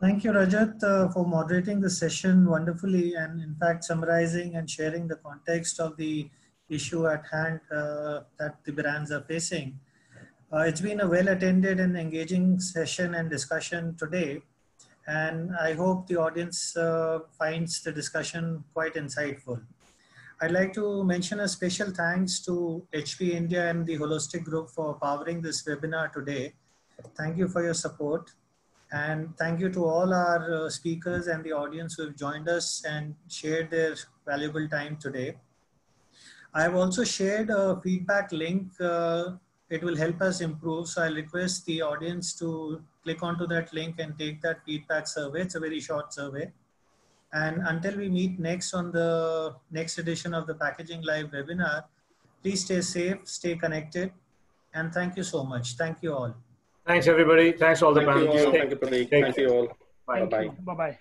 Thank you, Rajat, for moderating the session wonderfully and in fact summarizing and sharing the context of the issue at hand that the brands are facing. It's been a well-attended and engaging session and discussion today, and I hope the audience finds the discussion quite insightful. I'd like to mention a special thanks to HP India and the Holostik Group for powering this webinar today. Thank you for your support. And thank you to all our speakers and the audience who have joined us and shared their valuable time today. I have also shared a feedback link. It will help us improve. So I'll request the audience to click onto that link and take that feedback survey. It's a very short survey. And until we meet next on the next edition of the Packaging Live webinar, please stay safe, stay connected, and thank you so much. Thank you all. Thanks everybody. Thanks all the panelists. Thank you, Prateek. Thank you all. Bye. Bye-bye.